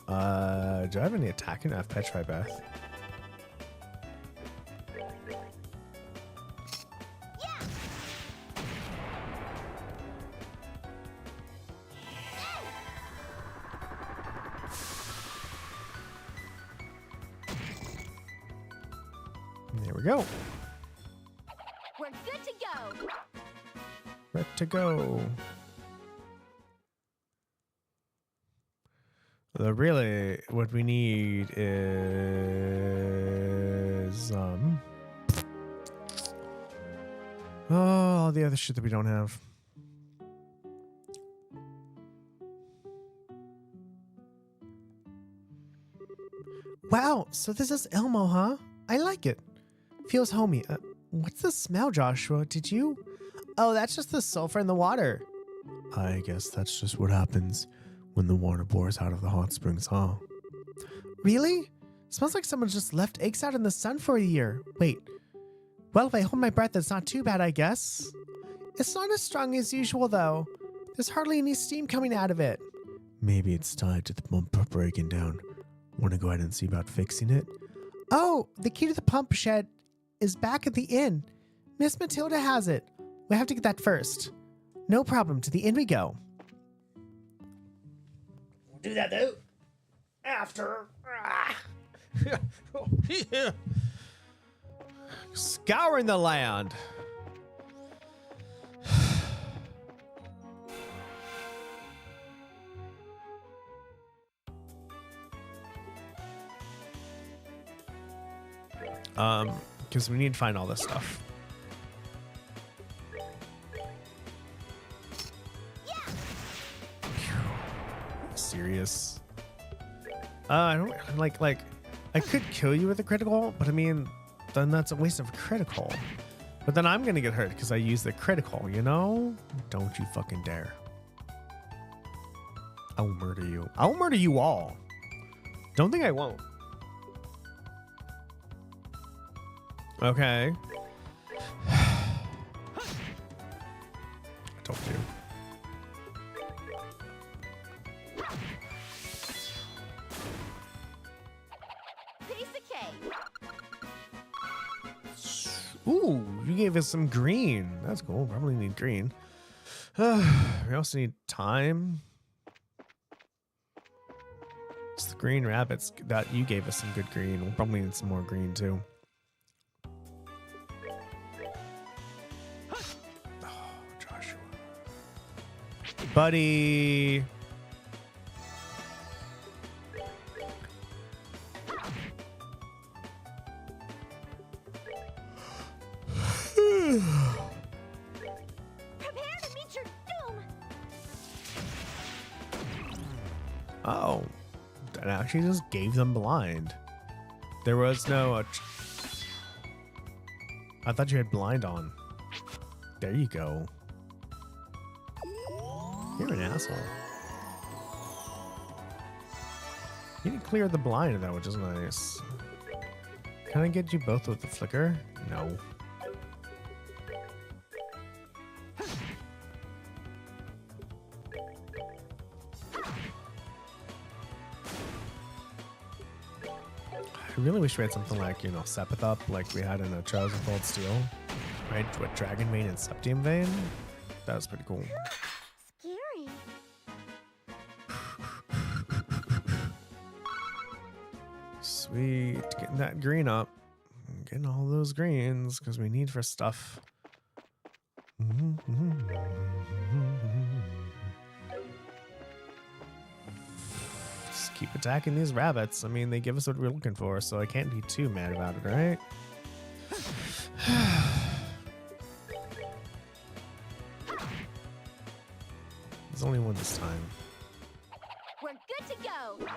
Do I have any attacking? I have Petrify Breath. There we go. We're good to go. Ready to go. Really, what we need is all the other shit that we don't have. Wow, so this is Elmo, huh? I like it. Feels homey. What's the smell, Joshua? Did you? Oh, that's just the sulfur in the water. I guess that's just what happens when the water pours out of the hot springs, huh? Really? Smells like someone just left eggs out in the sun for a year. Wait. Well, if I hold my breath, it's not too bad, I guess. It's not as strong as usual, though. There's hardly any steam coming out of it. Maybe it's tied to the pump breaking down. Want to go ahead and see about fixing it? Oh, the key to the pump shed is back at the inn. Miss Matilda has it. We have to get that first. No problem. To the inn we go. We'll do that, though. After. Scouring the land. Because we need to find all this stuff. Serious. I don't like I could kill you with a critical, but I mean, then that's a waste of a critical. But then I'm gonna get hurt because I use the critical, you know? Don't you fucking dare. I will murder you. I will murder you all. Don't think I won't. Okay. I told you. Ooh, you gave us some green. That's cool. Probably need green. We also need time. It's the green rabbits that you gave us some good green. We'll probably need some more green too. Oh, Joshua. Buddy. Prepare to meet your doom. Oh, that actually just gave them blind. There was no. I thought you had blind on. There you go. You're an asshole. You didn't clear the blind though, which is nice. Can I get you both with the flicker? No. I really wish we had something like, you know, Sepithop, like we had in a Trials of Cold Steel, right? With Dragon Vein and Septium Vein. That was pretty cool. Scary. Sweet. Getting that green up. Getting all those greens because we need for stuff. Just keep attacking these rabbits. I mean, they give us what we're looking for, so I can't be too mad about it, right? There's only one this time. We're good to go.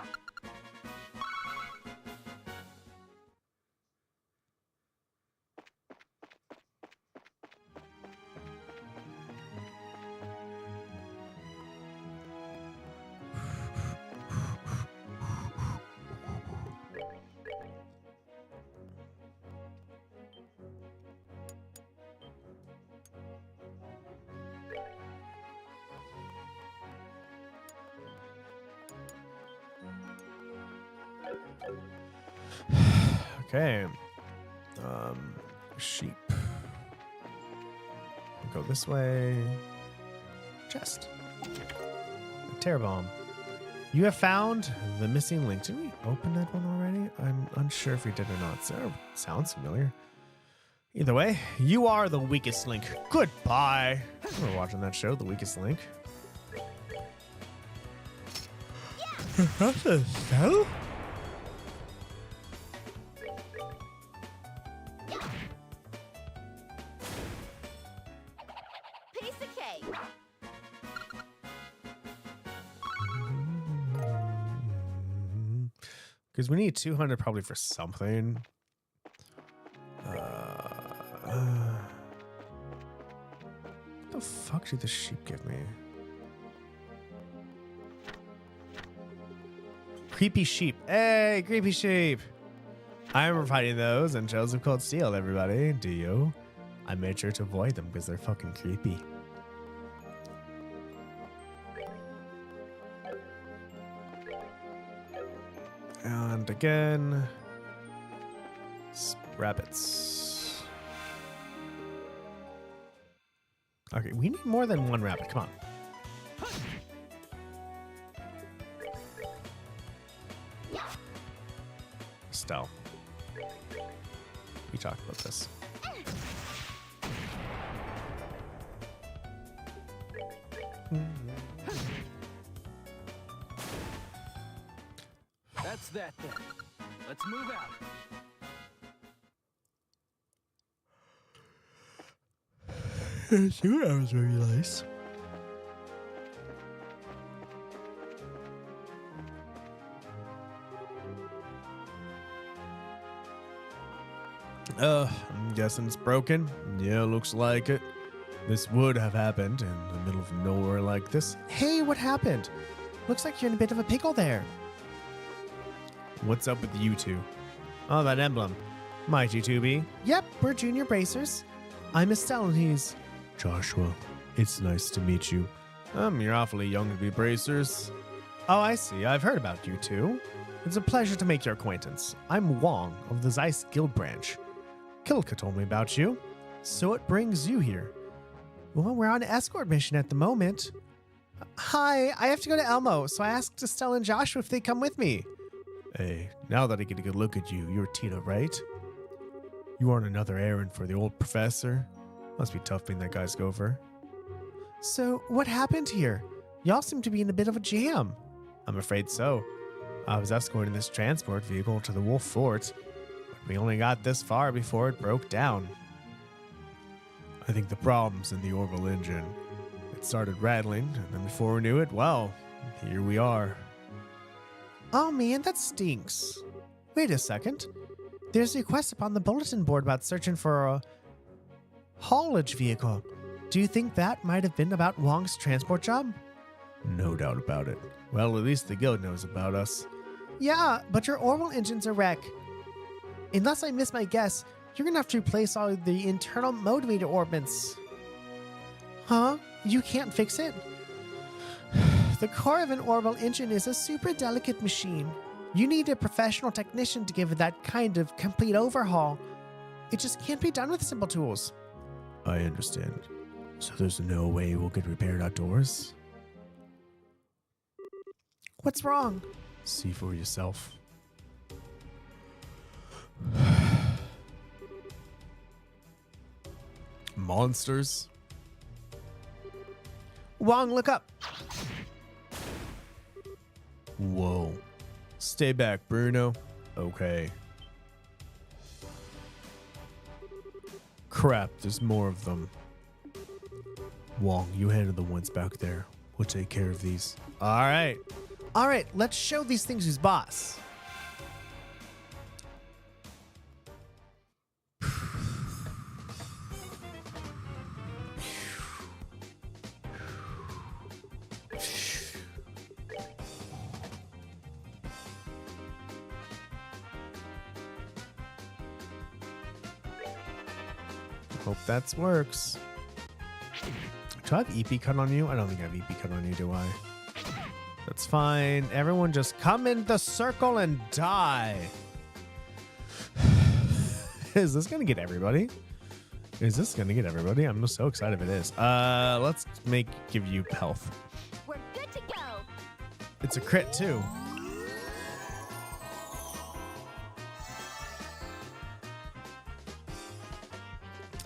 Okay. Sheep. Go this way. Chest. Terror bomb. You have found the missing link. Did we open that one already? I'm unsure if we did or not. So sounds familiar. Either way, you are the weakest link. Goodbye. We're watching that show, The Weakest Link. That's a cell? Piece of cake. Because we need 200 probably for something. What the fuck did the sheep give me? Creepy sheep. Hey, creepy sheep. I remember fighting those in Trails of Cold Steel, everybody. Do you? I made sure to avoid them because they're fucking creepy. And again, rabbits. Okay, we need more than one rabbit. Come on. Estelle. We talked about this. That's that then. Let's move out. Sure, that was very nice. I'm guessing it's broken. Yeah, looks like it. This would have happened in the middle of nowhere like this. Hey, what happened? Looks like you're in a bit of a pickle there. What's up with you two? Oh, that emblem. Mighty 2B. Yep, we're junior bracers. I'm Estelle and he's... Joshua, it's nice to meet you. You're awfully young to be bracers. Oh, I see. I've heard about you two. It's a pleasure to make your acquaintance. I'm Wong of the Zeiss Guild branch. Kilka told me about you. So what brings you here? Well, we're on an escort mission at the moment. Hi, I have to go to Elmo, so I asked Estelle and Joshua if they come with me. Hey, now that I get a good look at you, you're Tita, right? You are on another errand for the old professor? Must be tough being that guy's gopher. So, what happened here? Y'all seem to be in a bit of a jam. I'm afraid so. I was escorting this transport vehicle to the Wolf Fort, but we only got this far before it broke down. I think the problem's in the orbital engine. It started rattling, and then before we knew it, well, here we are. Oh man, that stinks. Wait a second. There's a request upon the bulletin board about searching for a haulage vehicle. Do you think that might have been about Wong's transport job? No doubt about it. Well, at least the guild knows about us. Yeah, but your orbital engine's a wreck. Unless I miss my guess, you're gonna have to replace all the internal motivator orbments. Huh? You can't fix it? The core of an orbital engine is a super delicate machine. You need a professional technician to give it that kind of complete overhaul. It just can't be done with simple tools. I understand. So there's no way we'll get repaired outdoors? What's wrong? See for yourself. Monsters? Wong, look up! Whoa. Stay back, Bruno. Okay. Crap, there's more of them. Wong, you handle the ones back there. We'll take care of these. All right. All right, let's show these things who's boss. Hope that works. Do I have EP cut on you? I don't think I have EP cut on you, do I? That's fine. Everyone just come in the circle and die. Is this gonna get everybody? Is this gonna get everybody? I'm so excited if it is. Let's give you health. We're good to go. It's a crit too.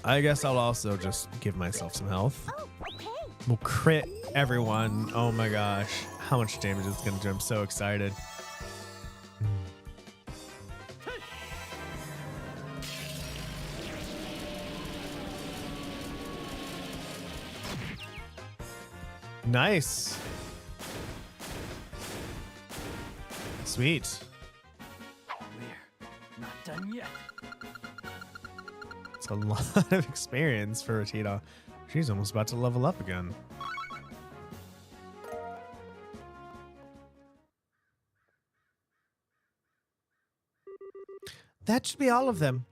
I guess I'll also just give myself some health. Oh, okay. We'll crit everyone. Oh my gosh. how much damage it's going to do. I'm so excited. Nice. Sweet. We're not done yet. It's a lot of experience for Tita. She's almost about to level up again. That should be all of them.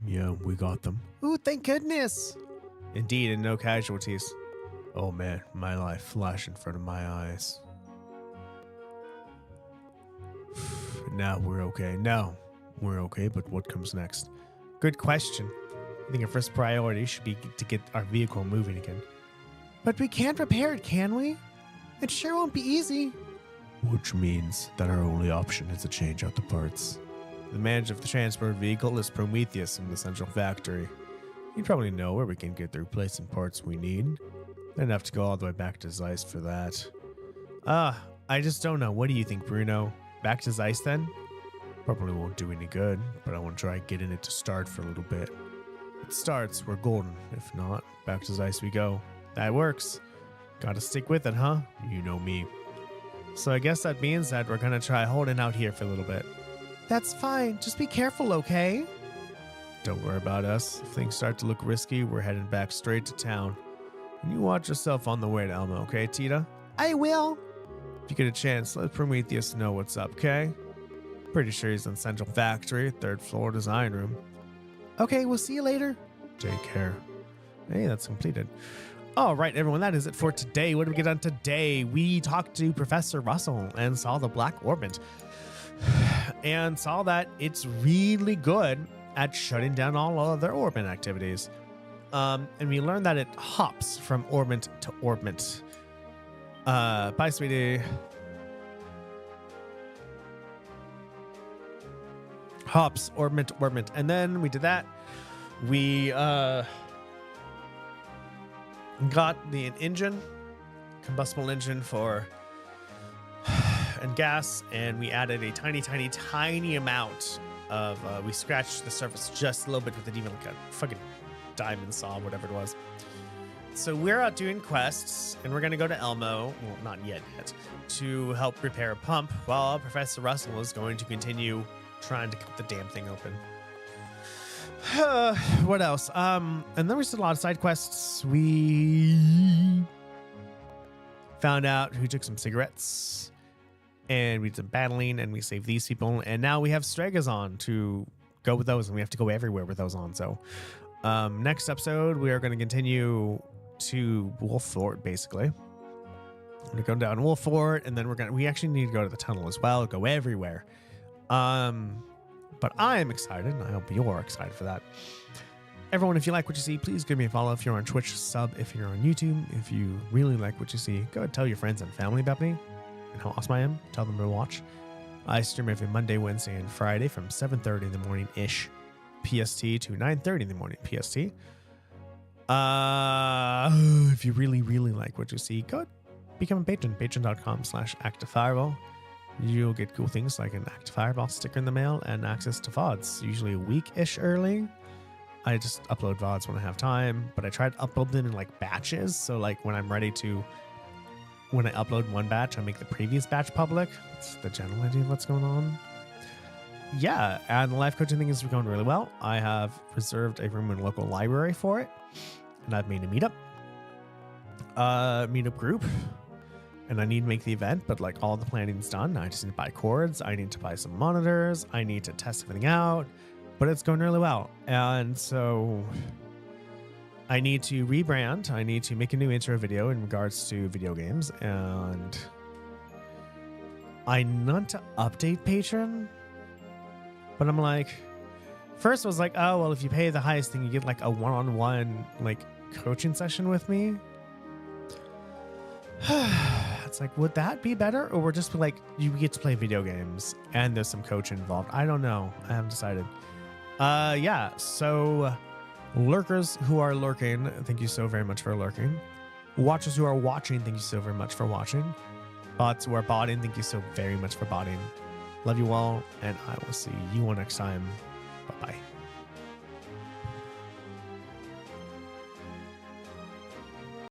Yeah, we got them. Ooh, thank goodness. Indeed, and no casualties. Oh man, my life flashed in front of my eyes. Now we're okay. Now we're okay, but what comes next? Good question. I think our first priority should be to get our vehicle moving again. But we can't repair it, can we? It sure won't be easy. Which means that our only option is to change out the parts. The manager of the transport vehicle is Prometheus from the central factory. You probably know where we can get the replacement parts we need. Don't have to go all the way back to Zeiss for that. I just don't know. What do you think, Bruno? Back to Zeiss then? Probably won't do any good, but I want to try getting it to start for a little bit. If it starts, we're golden. If not, back to Zeiss we go. That works. Gotta stick with it, huh? You know me. So I guess that means that we're gonna try holding out here for a little bit. That's fine. Just be careful, okay? Don't worry about us. If things start to look risky, we're heading back straight to town. And you watch yourself on the way to Elmo, okay, Tita? I will. If you get a chance, let Prometheus know what's up, okay? Pretty sure he's in Central Factory, 3rd floor design room. Okay, we'll see you later. Take care. Hey, that's completed. All right, everyone, that is it for today. What did we get done today? We talked to Professor Russell and saw the black orbment and saw that it's really good at shutting down all other orbment activities. And we learned that it hops from orbment to orbment. Bye, sweetie. Hops, orbment, orbment. And then we did that. We got the engine, combustible engine for and gas, and we added a tiny amount of we scratched the surface just a little bit with it, even like a fucking diamond saw, whatever it was. So we're out doing quests, and we're gonna go to Elmo, well, not yet, to help repair a pump, while Professor Russell is going to continue trying to cut the damn thing open. What else? And then we did a lot of side quests. We found out who took some cigarettes, and we did some battling, and we saved these people, and now we have Stregas on to go with those, and we have to go everywhere with those on. So next episode, we are going to continue to Wolf Fort, basically. We're going to go down Wolf Fort, and then we actually need to go to the tunnel as well, go everywhere. But I am excited, and I hope you're excited for that. Everyone, if you like what you see, please give me a follow. If you're on Twitch, sub. If you're on YouTube, if you really like what you see, go ahead, tell your friends and family about me and how awesome I am. Tell them to watch. I stream every Monday, Wednesday, and Friday from 7:30 in the morning-ish PST to 9:30 in the morning PST. If you really, really like what you see, go ahead, become a patron. Patreon.com/ActiveFireball. You'll get cool things like an Active Fireball sticker in the mail and access to VODs, usually a week-ish early. I just upload VODs when I have time, but I try to upload them in like batches. So like when I upload one batch, I make the previous batch public. That's the general idea of what's going on. Yeah, and the life coaching thing is going really well. I have reserved a room in a local library for it, and I've made a meetup group. And I need to make the event, but like all the planning's done. I just need to buy cords. I need to buy some monitors. I need to test everything out, but it's going really well. And so I need to rebrand. I need to make a new intro video in regards to video games. And I want to update Patreon, but I'm like, first I was like, oh, well, if you pay the highest thing, you get like a one-on-one like coaching session with me. It's like, would that be better? Or we're just like, you get to play video games and there's some coaching involved. I don't know. I haven't decided. Yeah. So lurkers who are lurking, thank you so very much for lurking. Watchers who are watching, thank you so very much for watching. bots who are botting, thank you so very much for botting. Love you all, and I will see you all next time. Bye bye.